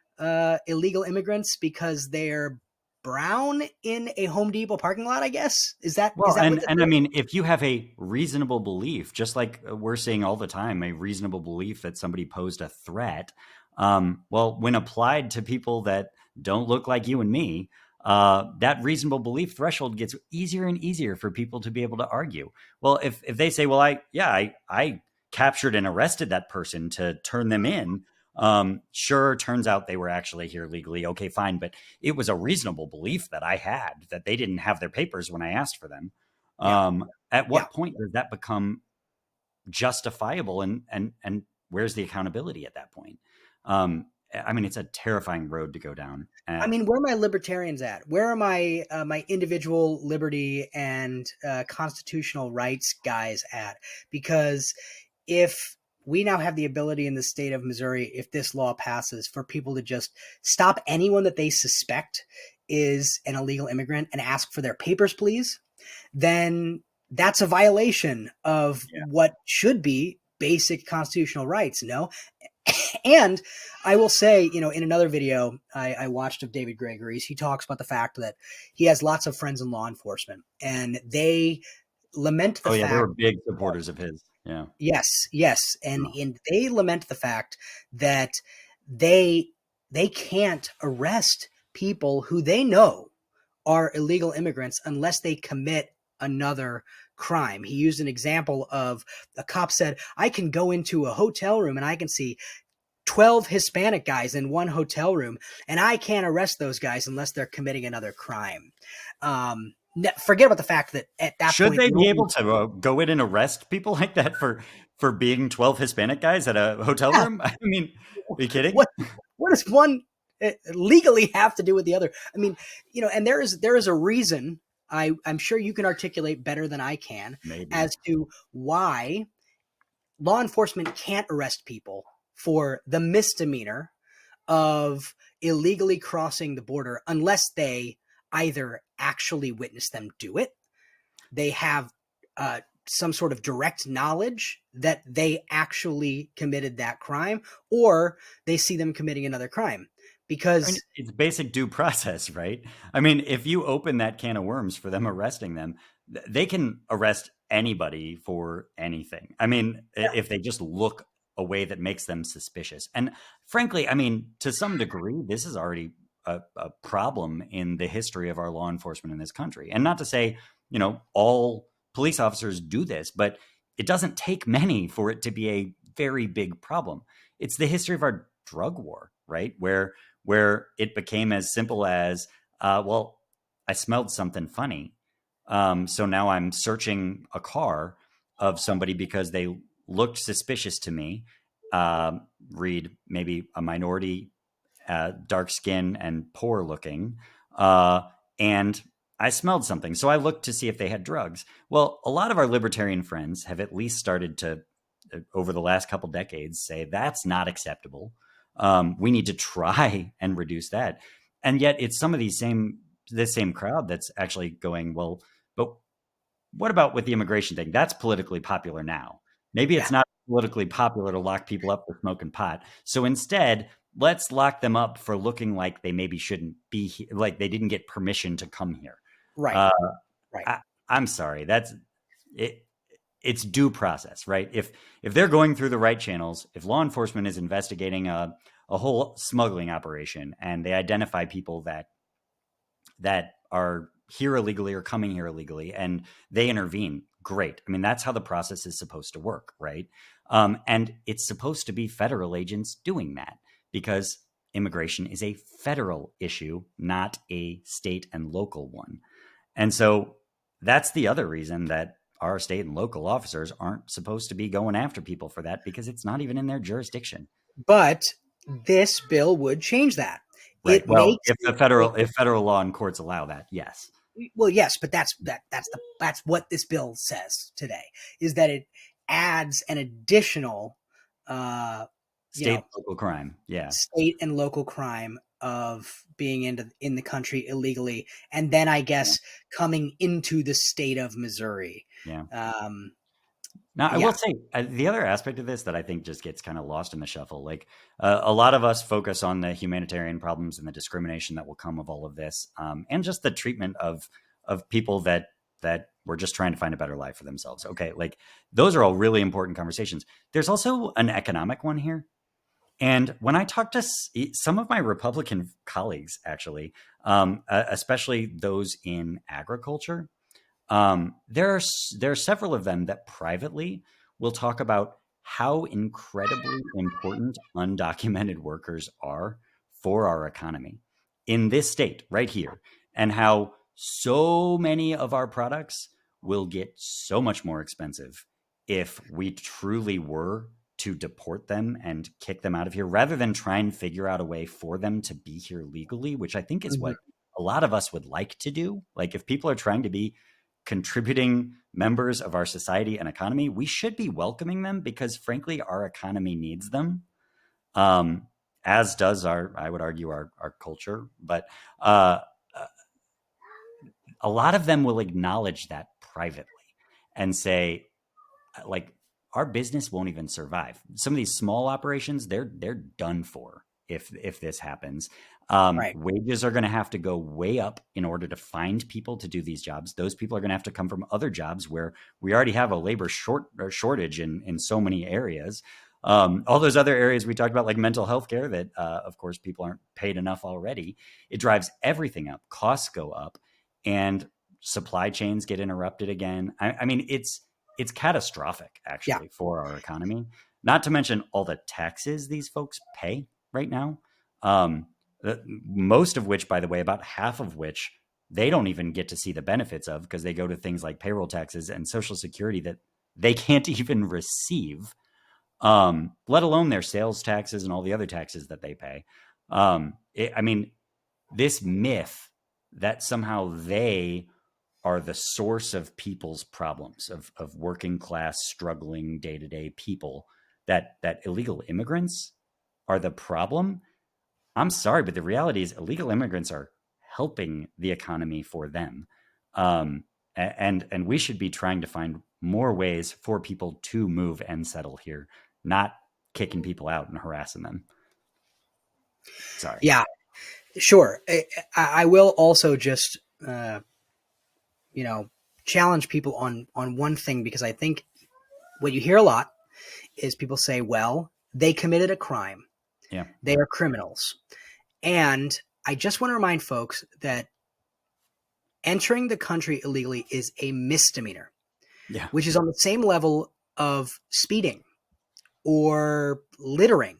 illegal immigrants because they're brown in a Home Depot parking lot, I guess. Is that and I mean, if you have a reasonable belief, just like we're seeing all the time, a reasonable belief that somebody posed a threat, well, when applied to people that don't look like you and me, that reasonable belief threshold gets easier and easier for people to be able to argue. Well, if they say, well, I captured and arrested that person to turn them in, sure, turns out they were actually here legally. Okay, fine. But it was a reasonable belief that I had that they didn't have their papers when I asked for them. At what point does that become justifiable? And where's the accountability at that point? I mean, it's a terrifying road to go down. I mean, where are my libertarians at? Where are my my individual liberty and constitutional rights guys at? Because if we now have the ability in the state of Missouri, if this law passes, for people to just stop anyone that they suspect is an illegal immigrant and ask for their papers, please, then that's a violation of what should be basic constitutional rights, no? And I will say, in another video I watched of David Gregory's, he talks about the fact that he has lots of friends in law enforcement, and they lament the fact. They were big supporters of his. Yeah. Yes. And they lament the fact that they can't arrest people who they know are illegal immigrants unless they commit another crime. He used an example of a cop said, I can go into a hotel room and I can see 12 Hispanic guys in one hotel room, and I can't arrest those guys unless they're committing another crime. Forget about the fact that at that should point, they be able to go in and arrest people like that for being 12 Hispanic guys at a hotel room? I mean, are you kidding? What does one legally have to do with the other? I mean, and there is a reason. I'm sure you can articulate better than I can as to why law enforcement can't arrest people for the misdemeanor of illegally crossing the border unless they either actually witness them do it, they have some sort of direct knowledge that they actually committed that crime, or they see them committing another crime. Because it's basic due process, right? I mean, if you open that can of worms for them arresting them, they can arrest anybody for anything. I mean, if they just look a way that makes them suspicious. And frankly, I mean, to some degree, this is already a problem in the history of our law enforcement in this country. And not to say, all police officers do this, but it doesn't take many for it to be a very big problem. It's the history of our drug war, right? Where it became as simple as, well, I smelled something funny. So now I'm searching a car of somebody because they looked suspicious to me. Read maybe a minority, dark skin and poor looking. And I smelled something. So I looked to see if they had drugs. Well, a lot of our libertarian friends have at least started to, over the last couple decades, say that's not acceptable. We need to try and reduce that. And yet it's some of this same crowd that's actually going, well, but what about with the immigration thing? That's politically popular now. Maybe it's not politically popular to lock people up for smoking pot. So instead, let's lock them up for looking like they maybe shouldn't be here, like they didn't get permission to come here. Right. I'm sorry. That's it. It's due process, right? If they're going through the right channels, if law enforcement is investigating a whole smuggling operation and they identify people that are here illegally or coming here illegally and they intervene, great. I mean, that's how the process is supposed to work, right? And it's supposed to be federal agents doing that because immigration is a federal issue, not a state and local one. And so that's the other reason that our state and local officers aren't supposed to be going after people for that, because it's not even in their jurisdiction. But this bill would change that. Right. It Well, makes if federal law and courts allow that, yes. well, yes, but that's what this bill says today, is that it adds an additional State and local crime. Yeah. state and local crime of being in the country illegally, and then I guess coming into the state of Missouri. Yeah. Now, I will say the other aspect of this that I think just gets kind of lost in the shuffle, like a lot of us focus on the humanitarian problems and the discrimination that will come of all of this, and just the treatment of people that were just trying to find a better life for themselves. Okay, like those are all really important conversations. There's also an economic one here. And when I talk to some of my Republican colleagues, actually, especially those in agriculture, there are several of them that privately will talk about how incredibly important undocumented workers are for our economy in this state right here, and how so many of our products will get so much more expensive if we truly were to deport them and kick them out of here, rather than try and figure out a way for them to be here legally, which I think is what a lot of us would like to do. Like if people are trying to be contributing members of our society and economy, we should be welcoming them, because frankly, our economy needs them. As does I would argue, our culture. But a lot of them will acknowledge that privately and say, like, our business won't even survive. Some of these small operations, they're done for if this happens. Right. Wages are going to have to go way up in order to find people to do these jobs. Those people are going to have to come from other jobs where we already have a labor shortage in so many areas. All those other areas we talked about, like mental health care, that of course people aren't paid enough already. It drives everything up. Costs go up, and supply chains get interrupted again. I mean, it's catastrophic, actually, for our economy, not to mention all the taxes these folks pay right now. Most of which, by the way, about half of which they don't even get to see the benefits of, because they go to things like payroll taxes and Social Security that they can't even receive, let alone their sales taxes and all the other taxes that they pay. I mean, this myth that somehow they are the source of people's problems, of working class, struggling day-to-day people, that illegal immigrants are the problem. I'm sorry, but the reality is illegal immigrants are helping the economy for them. And we should be trying to find more ways for people to move and settle here, not kicking people out and harassing them. Sorry. Yeah, sure. I will also just, challenge people on one thing, because I think what you hear a lot is people say, well, they committed a crime. Yeah. They are criminals. And I just want to remind folks that entering the country illegally is a misdemeanor, which is on the same level of speeding or littering.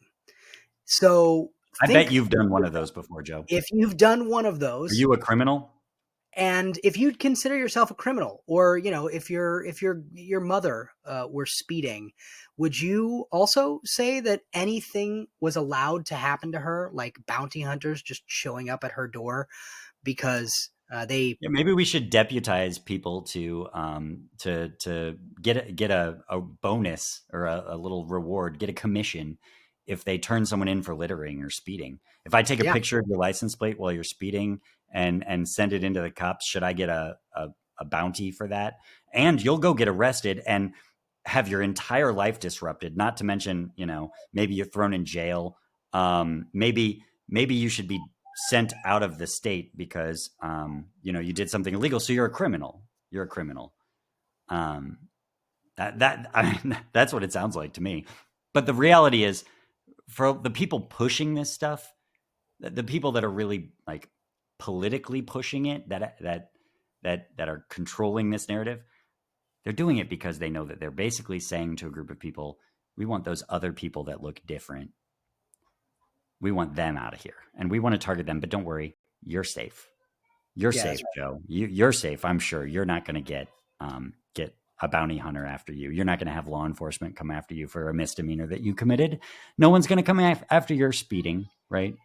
So I bet you've done one of those before, Joe. If you've done one of those, are you a criminal? And if you'd consider yourself a criminal, or if your mother were speeding, would you also say that anything was allowed to happen to her, like bounty hunters just showing up at her door because they? Yeah, maybe we should deputize people to get a bonus or a little reward, get a commission if they turn someone in for littering or speeding. If I take a picture of your license plate while you're speeding and send it into the cops, should I get a bounty for that? And you'll go get arrested and have your entire life disrupted, not to mention, maybe you're thrown in jail. Maybe you should be sent out of the state because, you did something illegal. So you're a criminal. You're a criminal. That's what it sounds like to me. But the reality is, for the people pushing this stuff, the people that are really like politically pushing it, that are controlling this narrative, They're doing it because they know that they're basically saying to a group of people, we want those other people that look different. We want them out of here, and we want to target them. But don't worry, you're safe. You're safe, right, Joe. You're safe. I'm sure you're not going to get a bounty hunter after you. You're not going to have law enforcement come after you for a misdemeanor that you committed. No one's going to come after your speeding, right?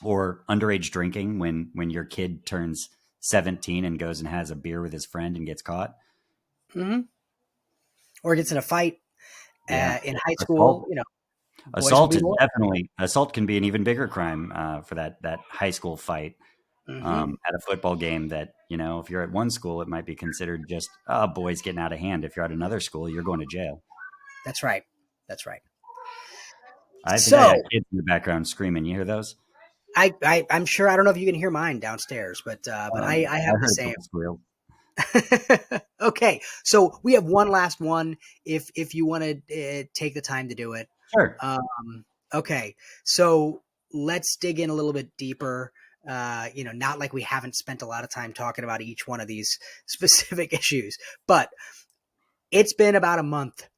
Or underage drinking when your kid turns 17 and goes and has a beer with his friend and gets caught. Mm-hmm. Or gets in a fight in high school. Assault is definitely, assault can be an even bigger crime for that high school fight. At a football game that, if you're at one school, it might be considered just boys getting out of hand. If you're at another school, you're going to jail. That's right. I think I got kids in the background screaming. You hear those? I'm sure. I don't know if you can hear mine downstairs, but I have the same. Okay, so we have one last one. If you want to take the time to do it, sure. Okay, so let's dig in a little bit deeper. Not like we haven't spent a lot of time talking about each one of these specific issues, but it's been about a month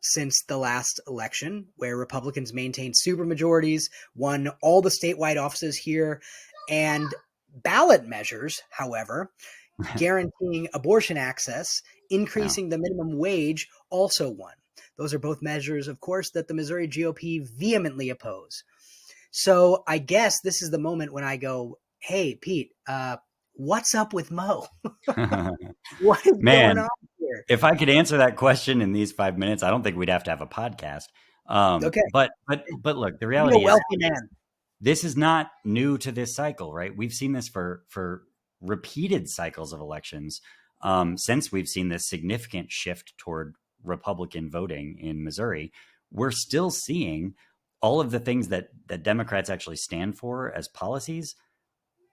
since the last election where Republicans maintained supermajorities, won all the statewide offices here, and ballot measures, however, guaranteeing abortion access, increasing the minimum wage, also won. Those are both measures, of course, that the Missouri GOP vehemently oppose. So I guess this is the moment when I go, hey, Pete, what's up with Mo? What is going on here? If I could answer that question in these 5 minutes, I don't think we'd have to have a podcast. Okay. But look, the reality is this is not new to this cycle, right? We've seen this for repeated cycles of elections since we've seen this significant shift toward Republican voting in Missouri. We're still seeing all of the things that Democrats actually stand for as policies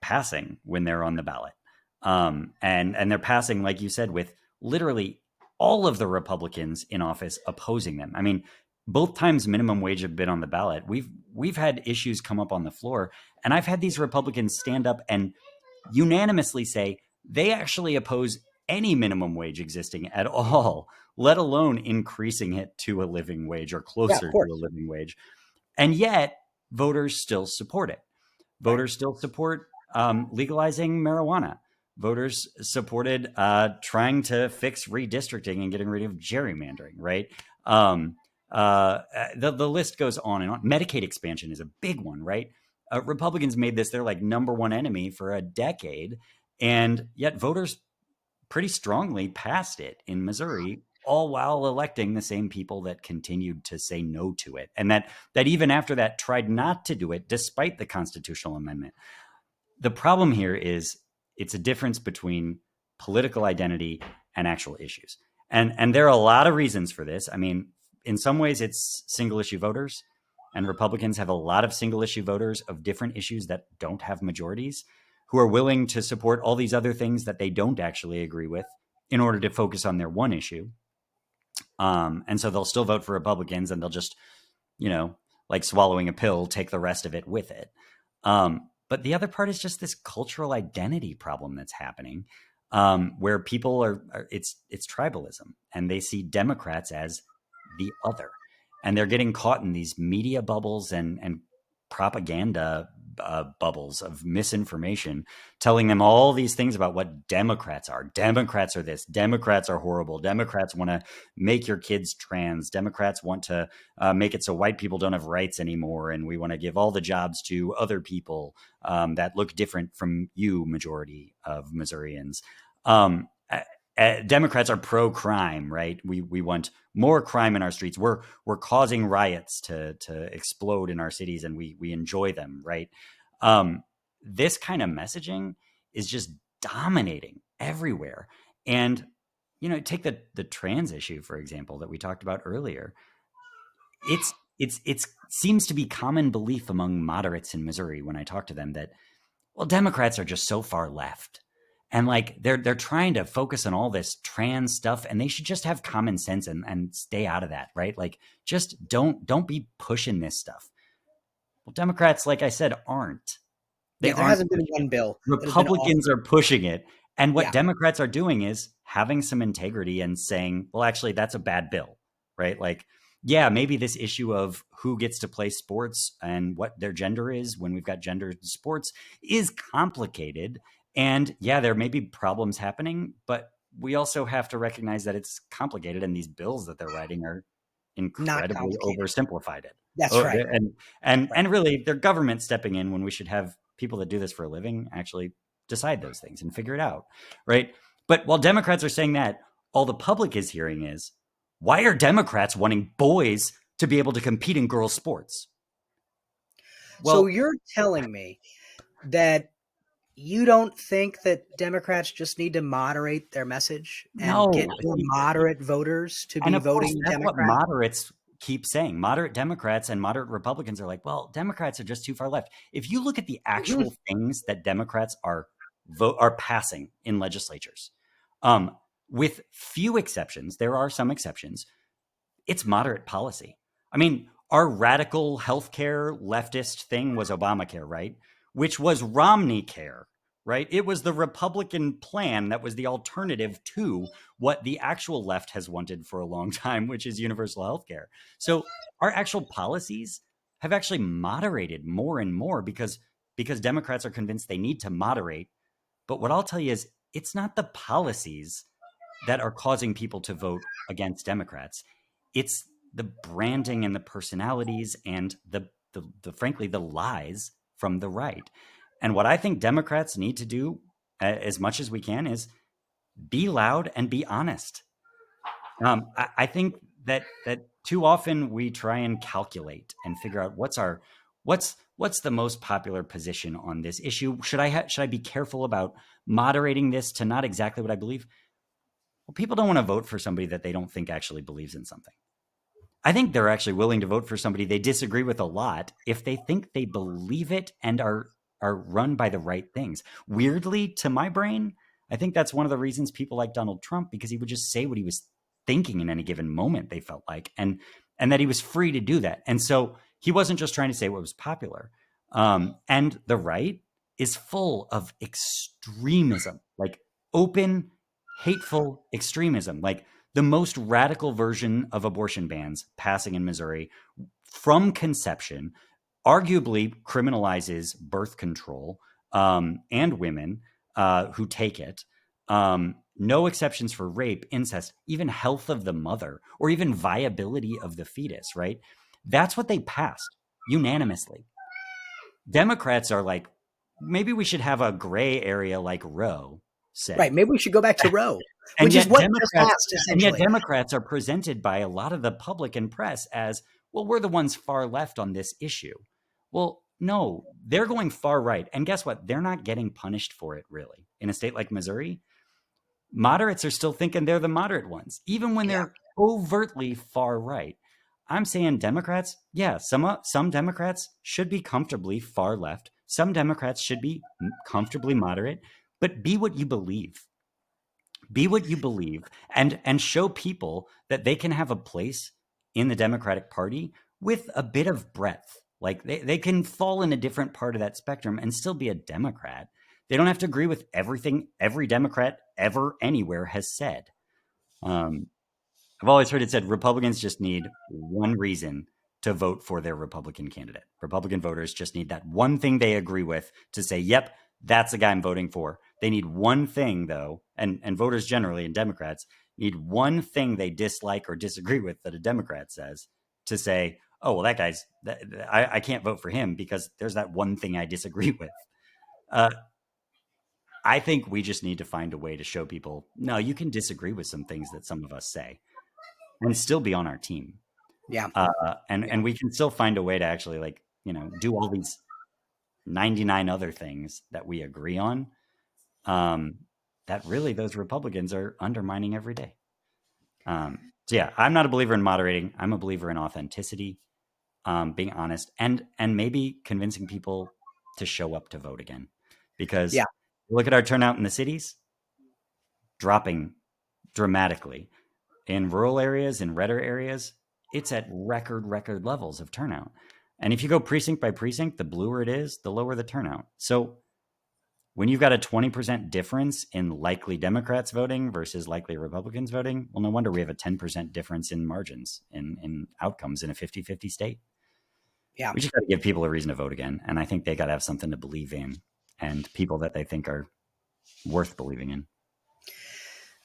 passing when they're on the ballot. And they're passing, like you said, with literally all of the Republicans in office opposing them. I mean, both times minimum wage have been on the ballot, we've had issues come up on the floor, and I've had these Republicans stand up and unanimously say they actually oppose any minimum wage existing at all, let alone increasing it to a living wage or closer to a living wage. And yet voters still support it. Voters still support legalizing marijuana. Voters supported trying to fix redistricting and getting rid of gerrymandering, right? The list goes on and on. Medicaid expansion is a big one, right? Republicans made this their number one enemy for a decade, and yet voters pretty strongly passed it in Missouri, all while electing the same people that continued to say no to it, and that even after that tried not to do it despite the constitutional amendment. The problem here is it's a difference between political identity and actual issues. And there are a lot of reasons for this. I mean, in some ways it's single issue voters, and Republicans have a lot of single issue voters of different issues that don't have majorities who are willing to support all these other things that they don't actually agree with in order to focus on their one issue. And so they'll still vote for Republicans, and they'll just, like swallowing a pill, take the rest of it with it. But the other part is just this cultural identity problem that's happening, where people it's tribalism, and they see Democrats as the other, and they're getting caught in these media bubbles and propaganda bubbles of misinformation, telling them all these things about what Democrats are. Democrats are this. Democrats are horrible. Democrats want to make your kids trans. Democrats want to make it so white people don't have rights anymore, and we want to give all the jobs to other people that look different from you, majority of Missourians. Democrats are pro-crime, right? We want more crime in our streets. We're causing riots to explode in our cities, and we enjoy them, right? This kind of messaging is just dominating everywhere. And take the trans issue, for example, that we talked about earlier. It seems to be common belief among moderates in Missouri when I talk to them that, well, Democrats are just so far left. And they're trying to focus on all this trans stuff, and they should just have common sense and stay out of that, right? Just don't be pushing this stuff. Well, Democrats, like I said, aren't. There hasn't been one bill. Republicans are pushing it, And what Democrats are doing is having some integrity and saying, well, actually, that's a bad bill, right? Like, yeah, maybe this issue of who gets to play sports and what their gender is when we've got gender sports is complicated. And yeah, there may be problems happening, but we also have to recognize that it's complicated, and these bills that they're writing are incredibly oversimplified. That's right. And really, their government stepping in when we should have people that do this for a living actually decide those things and figure it out, right? But while Democrats are saying that, all the public is hearing is, why are Democrats wanting boys to be able to compete in girls' sports? Well, so you're telling me that you don't think that Democrats just need to moderate their message and get more moderate voters to be voting Democrat? That's what moderates keep saying. Moderate Democrats and moderate Republicans are like, well, Democrats are just too far left. If you look at the actual things that Democrats are passing in legislatures, with few exceptions, there are some exceptions, it's moderate policy. I mean, our radical healthcare leftist thing was Obamacare, right? Which was Romney Care, right? It was the Republican plan that was the alternative to what the actual left has wanted for a long time, which is universal healthcare. So our actual policies have actually moderated more and more because Democrats are convinced they need to moderate. But what I'll tell you is it's not the policies that are causing people to vote against Democrats. It's the branding and the personalities and the frankly, the lies from the right. And what I think Democrats need to do as much as we can is be loud and be honest. I think that too often we try and calculate and figure out what's the most popular position on this issue. Should I be careful about moderating this to not exactly what I believe? Well, people don't want to vote for somebody that they don't think actually believes in something. I think they're actually willing to vote for somebody they disagree with a lot if they think they believe it and are run by the right things. Weirdly, to my brain, I think that's one of the reasons people like Donald Trump, because he would just say what he was thinking in any given moment, they felt like, and that he was free to do that. And so he wasn't just trying to say what was popular. And the right is full of extremism, like open, hateful extremism, like the most radical version of abortion bans passing in Missouri from conception arguably criminalizes birth control and women who take it. No exceptions for rape, incest, even health of the mother, or even viability of the fetus, right? That's what they passed unanimously. Democrats are like, maybe we should have a gray area like Roe said. Right, maybe we should go back to Roe. Which is what just passed, essentially. And yet Democrats are presented by a lot of the public and press as, well, we're the ones far left on this issue. Well, no, they're going far right. And guess what? They're not getting punished for it, really. In a state like Missouri, moderates are still thinking they're the moderate ones, even when they're overtly far right. I'm saying Democrats, some Democrats should be comfortably far left. Some Democrats should be comfortably moderate, but be what you believe. Be what you believe and show people that they can have a place in the Democratic Party with a bit of breadth. Like they can fall in a different part of that spectrum and still be a Democrat. They don't have to agree with everything every Democrat ever anywhere has said. I've always heard it said Republicans just need one reason to vote for their Republican candidate. Republican voters just need that one thing they agree with to say, yep, that's the guy I'm voting for. They need one thing, though, and voters generally and Democrats need one thing they dislike or disagree with that a Democrat says to say, oh, well, I can't vote for him because there's that one thing I disagree with. I think we just need to find a way to show people, no, you can disagree with some things that some of us say and still be on our team. Yeah. And we can still find a way to actually do all these 99 other things that we agree on that really those Republicans are undermining every day. So yeah, I'm not a believer in moderating. I'm a believer in authenticity, being honest, and maybe convincing people to show up to vote again. Because look at our turnout in the cities, dropping dramatically. In rural areas, in redder areas, it's at record levels of turnout. And if you go precinct by precinct, the bluer it is, the lower the turnout. So when you've got a 20% difference in likely Democrats voting versus likely Republicans voting, well, no wonder we have a 10% difference in margins in outcomes in a 50-50 state. Yeah. We just got to give people a reason to vote again. And I think they got to have something to believe in and people that they think are worth believing in.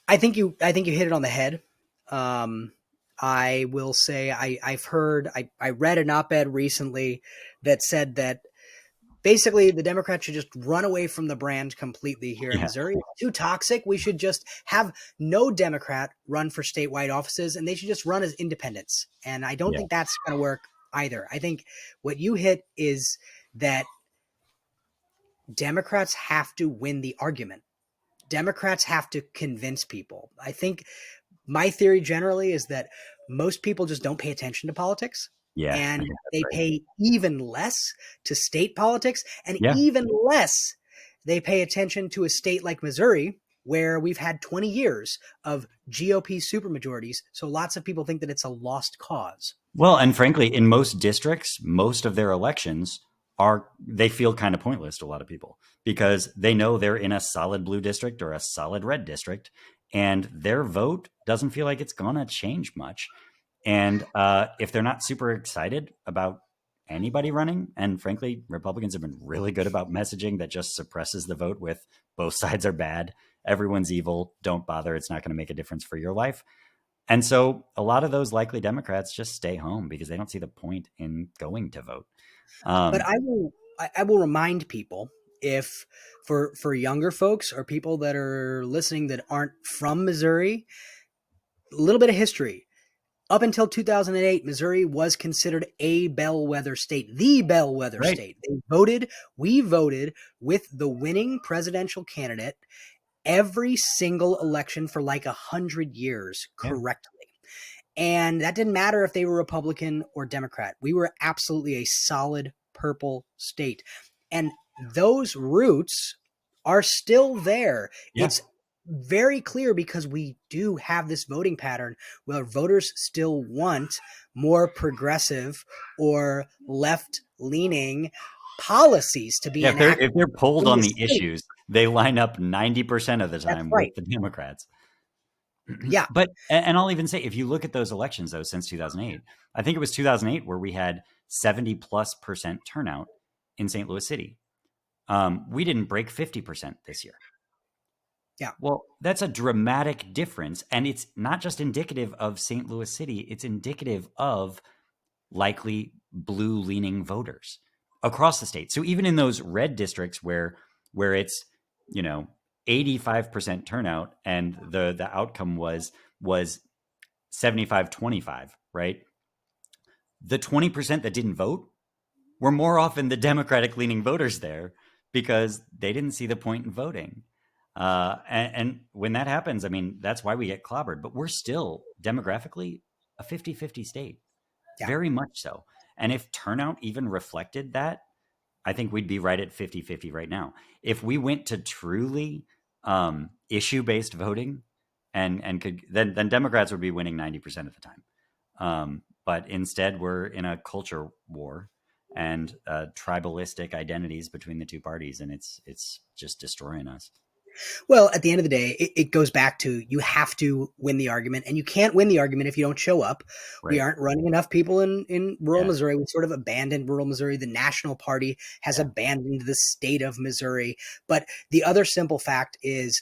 I think you hit it on the head. I will say I read an op-ed recently that said that basically the Democrats should just run away from the brand completely here in Missouri. It's too toxic. We should just have no Democrat run for statewide offices, and they should just run as independents. And I don't think that's going to work either. I think what you hit is that Democrats have to win the argument. Democrats have to convince people. I think my theory generally is that most people just don't pay attention to politics. Yeah. And they pay even less to state politics, and Yeah. even less they pay attention to a state like Missouri, where we've had 20 years of GOP supermajorities. So lots of people think that it's a lost cause. Well, and frankly, in most districts, most of their elections they feel kind of pointless to a lot of people because they know they're in a solid blue district or a solid red district, and their vote doesn't feel like it's going to change much. And if they're not super excited about anybody running, and frankly, Republicans have been really good about messaging that just suppresses the vote with both sides are bad, everyone's evil, don't bother, it's not going to make a difference for your life. And so a lot of those likely Democrats just stay home because they don't see the point in going to vote. But I will remind people, if for younger folks or people that are listening that aren't from Missouri, a little bit of history. Up until 2008, Missouri was considered a bellwether state, the bellwether state. We voted with the winning presidential candidate every single election for like 100 years correctly. And that didn't matter if they were Republican or Democrat. We were absolutely a solid purple state. And those roots are still there. Yeah. It's very clear because we do have this voting pattern where voters still want more progressive or left-leaning policies to be enacted. If they're polled on the issues, they line up 90% of the time with the Democrats. Yeah. But, and I'll even say, if you look at those elections, though, since 2008, I think it was 2008 where we had 70+% turnout in St. Louis City. We didn't break 50% this year. Yeah. Well, that's a dramatic difference. And it's not just indicative of St. Louis City. It's indicative of likely blue leaning voters across the state. So even in those red districts where it's, 85% turnout and the outcome was 75-25, right? The 20% that didn't vote were more often the Democratic leaning voters there because they didn't see the point in voting. And when that happens, I mean, that's why we get clobbered, but we're still demographically a 50-50 state, very much so. And if turnout even reflected that, I think we'd be right at 50-50 right now. If we went to truly issue-based voting and could, then Democrats would be winning 90% of the time. But instead we're in a culture war and tribalistic identities between the two parties. And it's just destroying us. Well, at the end of the day, it goes back to you have to win the argument, and you can't win the argument if you don't show up. Right. We aren't running enough people in rural Missouri. We sort of abandoned rural Missouri. The National Party has abandoned the state of Missouri. But the other simple fact is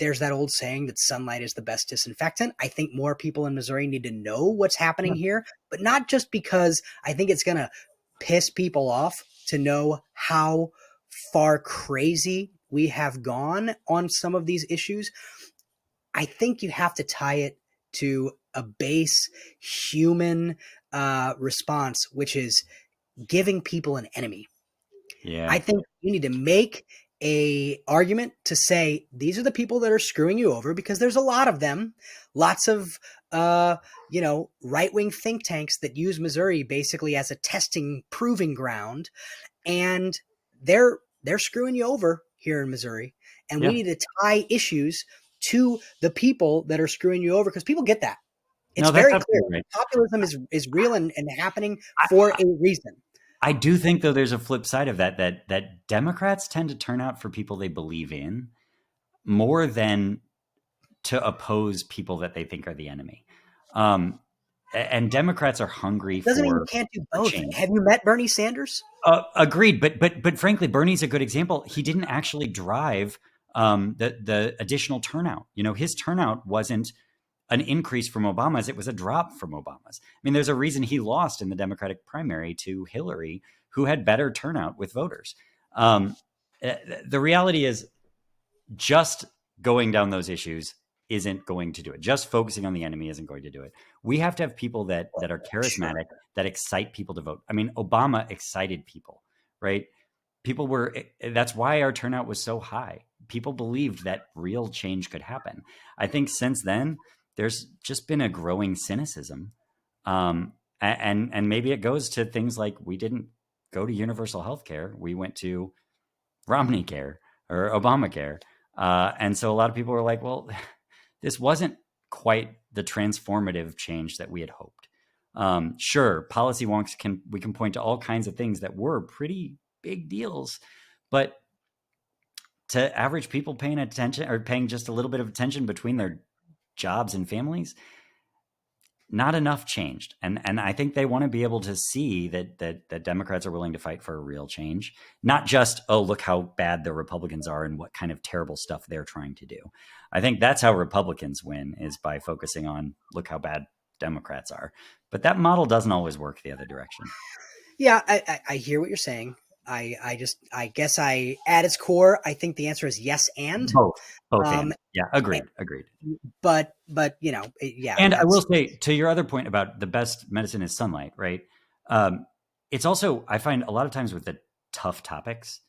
there's that old saying that sunlight is the best disinfectant. I think more people in Missouri need to know what's happening here, but not just because I think it's going to piss people off to know how far crazy we have gone on some of these issues. I think you have to tie it to a base human response, which is giving people an enemy. Yeah. I think you need to make a argument to say these are the people that are screwing you over, because there's a lot of them, lots of right-wing think tanks that use Missouri basically as a proving ground, and they're screwing you over here in Missouri, and we need to tie issues to the people that are screwing you over, because people get that. It's very clear. Right. Populism is real and happening for a reason. I do think, though, there's a flip side of that Democrats tend to turn out for people they believe in more than to oppose people that they think are the enemy. And Democrats are hungry Doesn't mean you for can't do both. change. Have you met Bernie Sanders? Agreed, but frankly, Bernie's a good example. He didn't actually drive the additional turnout. His turnout wasn't an increase from Obama's; it was a drop from Obama's. I mean, there's a reason he lost in the Democratic primary to Hillary, who had better turnout with voters. The reality is, just going down those issues isn't going to do it. Just focusing on the enemy isn't going to do it. We have to have people that are charismatic, that excite people to vote. I mean, Obama excited people, right? That's why our turnout was so high. People believed that real change could happen. I think since then, there's just been a growing cynicism. And maybe it goes to things like, we didn't go to universal health care. We went to Romney care or Obamacare. And so a lot of people were like, well, this wasn't quite the transformative change that we had hoped. Sure, policy wonks we can point to all kinds of things that were pretty big deals, but to average people paying attention or paying just a little bit of attention between their jobs and families, not enough changed. And I think they want to be able to see that Democrats are willing to fight for a real change, not just, oh, look how bad the Republicans are and what kind of terrible stuff they're trying to do. I think that's how Republicans win, is by focusing on, look how bad Democrats are. But that model doesn't always work the other direction. Yeah, I hear what you're saying. I guess at its core, I think the answer is yes and both. And. Yeah, agreed. But yeah. And I will say, to your other point about the best medicine is sunlight, right? It's also, I find a lot of times with the tough topics,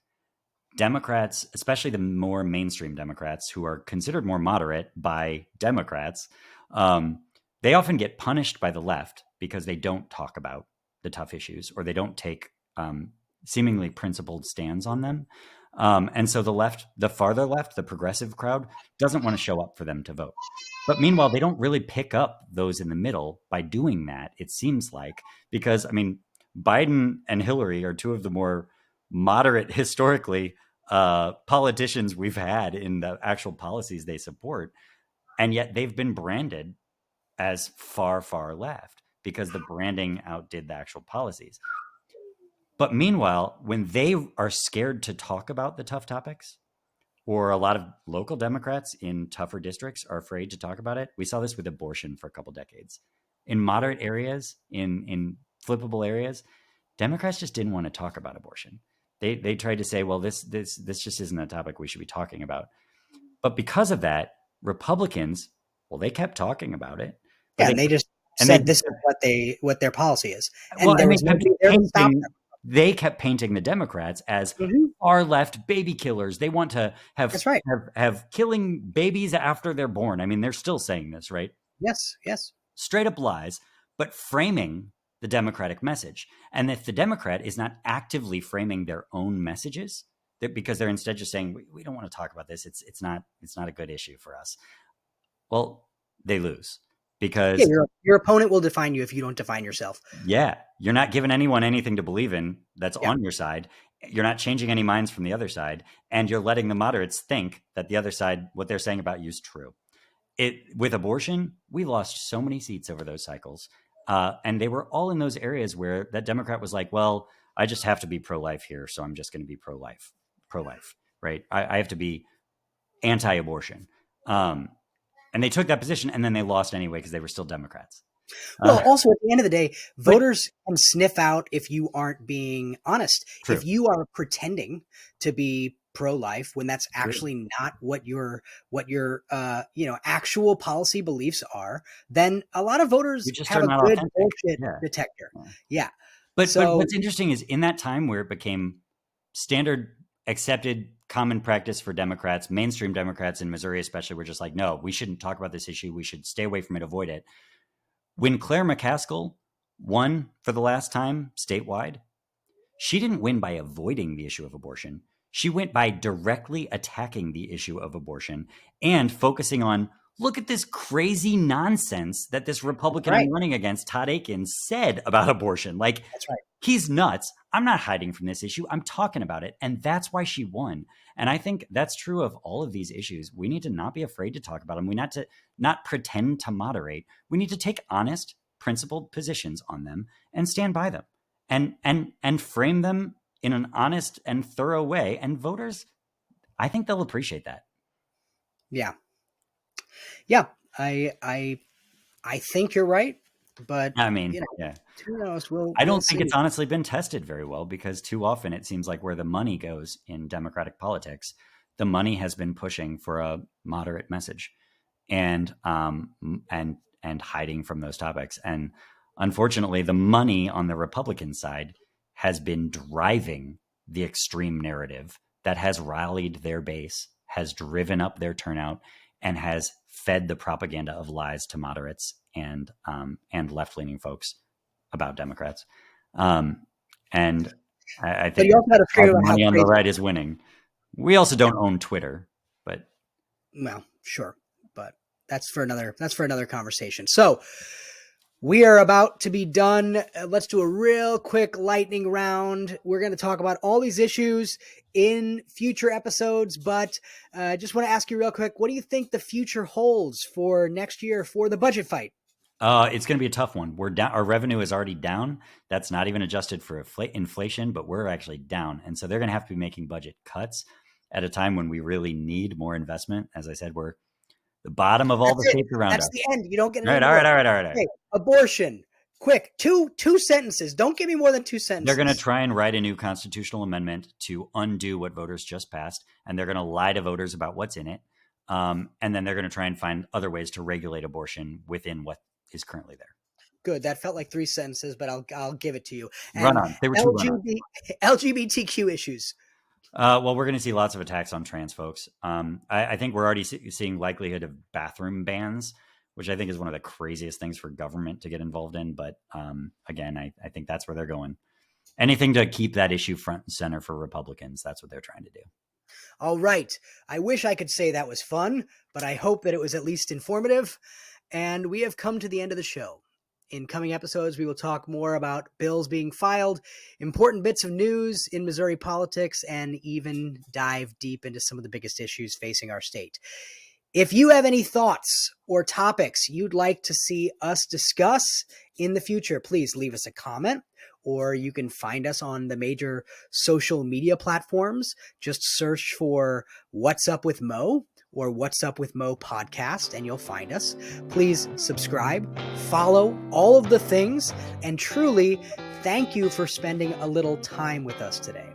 Democrats, especially the more mainstream Democrats who are considered more moderate by Democrats, they often get punished by the left because they don't talk about the tough issues, or they don't take seemingly principled stands on them. And so the farther left, the progressive crowd, doesn't want to show up for them to vote. But meanwhile, they don't really pick up those in the middle by doing that, it seems like, because, I mean, Biden and Hillary are two of the more moderate, historically, politicians we've had in the actual policies they support. And yet they've been branded as far, far left because the branding outdid the actual policies. But meanwhile, when they are scared to talk about the tough topics, or a lot of local Democrats in tougher districts are afraid to talk about it. We saw this with abortion for a couple decades. In moderate areas, in flippable areas, Democrats just didn't want to talk about abortion. They tried to say, well, this just isn't a topic we should be talking about. But because of that, Republicans, well, they kept talking about it. Yeah, and they just said this is what their policy is. And well, there was nobody there to stop them. They kept painting the Democrats as far left baby killers. They want to have killing babies after they're born. I mean, they're still saying this, right? Yes. Straight up lies, but framing the Democratic message. And if the Democrat is not actively framing their own messages, because they're instead just saying, we don't want to talk about this. It's not a good issue for us. Well, they lose. Because your opponent will define you if you don't define yourself. Yeah. You're not giving anyone anything to believe in that's on your side. You're not changing any minds from the other side. And you're letting the moderates think that the other side, what they're saying about you is true. With abortion, we lost so many seats over those cycles. And they were all in those areas where that Democrat was like, well, I just have to be pro-life here. So I'm just going to be pro-life, right? I have to be anti-abortion. And they took that position, and then they lost anyway because they were still Democrats. Well, also at the end of the day, voters can sniff out if you aren't being honest. True. If you are pretending to be pro-life when that's actually not what your actual policy beliefs are, then a lot of voters have a good bullshit detector. Yeah. But what's interesting is in that time where it became standard, accepted, common practice for Democrats, mainstream Democrats in Missouri especially, were just like, no, we shouldn't talk about this issue. We should stay away from it, avoid it. When Claire McCaskill won for the last time statewide, she didn't win by avoiding the issue of abortion. She went by directly attacking the issue of abortion and focusing on, look at this crazy nonsense that this Republican I'm running against, Todd Akin, said about abortion. Like, that's right. He's nuts. I'm not hiding from this issue. I'm talking about it. And that's why she won. And I think that's true of all of these issues. We need to not be afraid to talk about them. We need to not pretend to moderate. We need to take honest, principled positions on them and stand by them and frame them in an honest and thorough way. And voters, I think they'll appreciate that. Yeah. Yeah. I think you're right. But I mean, yeah. Who knows? I don't think it's honestly been tested very well, because too often it seems like where the money goes in Democratic politics, the money has been pushing for a moderate message and hiding from those topics. And unfortunately, the money on the Republican side has been driving the extreme narrative that has rallied their base, has driven up their turnout, and has fed the propaganda of lies to moderates and left-leaning folks about Democrats. And I think the money on the right is winning. We also don't own Twitter, but well, sure, but that's for another conversation. So we are about to be done. Let's do a real quick lightning round. We're going to talk about all these issues in future episodes, but I just want to ask you real quick, what do you think the future holds for next year for the budget fight? It's going to be a tough one. We're down. Our revenue is already down. That's not even adjusted for inflation, but we're actually down. And so they're going to have to be making budget cuts at a time when we really need more investment. As I said, we're the bottom of all the states around us. That's the end. You don't get all right. Okay, abortion. Quick, two sentences. Don't give me more than 2 sentences. They're going to try and write a new constitutional amendment to undo what voters just passed, and they're going to lie to voters about what's in it. And then they're going to try and find other ways to regulate abortion within what is currently there. Good. That felt like 3 sentences, but I'll give it to you. And run on. They were LGBTQ issues. Well, we're going to see lots of attacks on trans folks. I think we're already seeing likelihood of bathroom bans, which I think is one of the craziest things for government to get involved in. But again, I think that's where they're going. Anything to keep that issue front and center for Republicans. That's what they're trying to do. All right. I wish I could say that was fun, but I hope that it was at least informative. And we have come to the end of the show. In coming episodes, we will talk more about bills being filed, important bits of news in Missouri politics, and even dive deep into some of the biggest issues facing our state. If you have any thoughts or topics you'd like to see us discuss in the future, please leave us a comment, or you can find us on the major social media platforms. Just search for What's Up with Mo or What's Up with Mo podcast, and you'll find us. Please subscribe, follow, all of the things, and truly thank you for spending a little time with us today.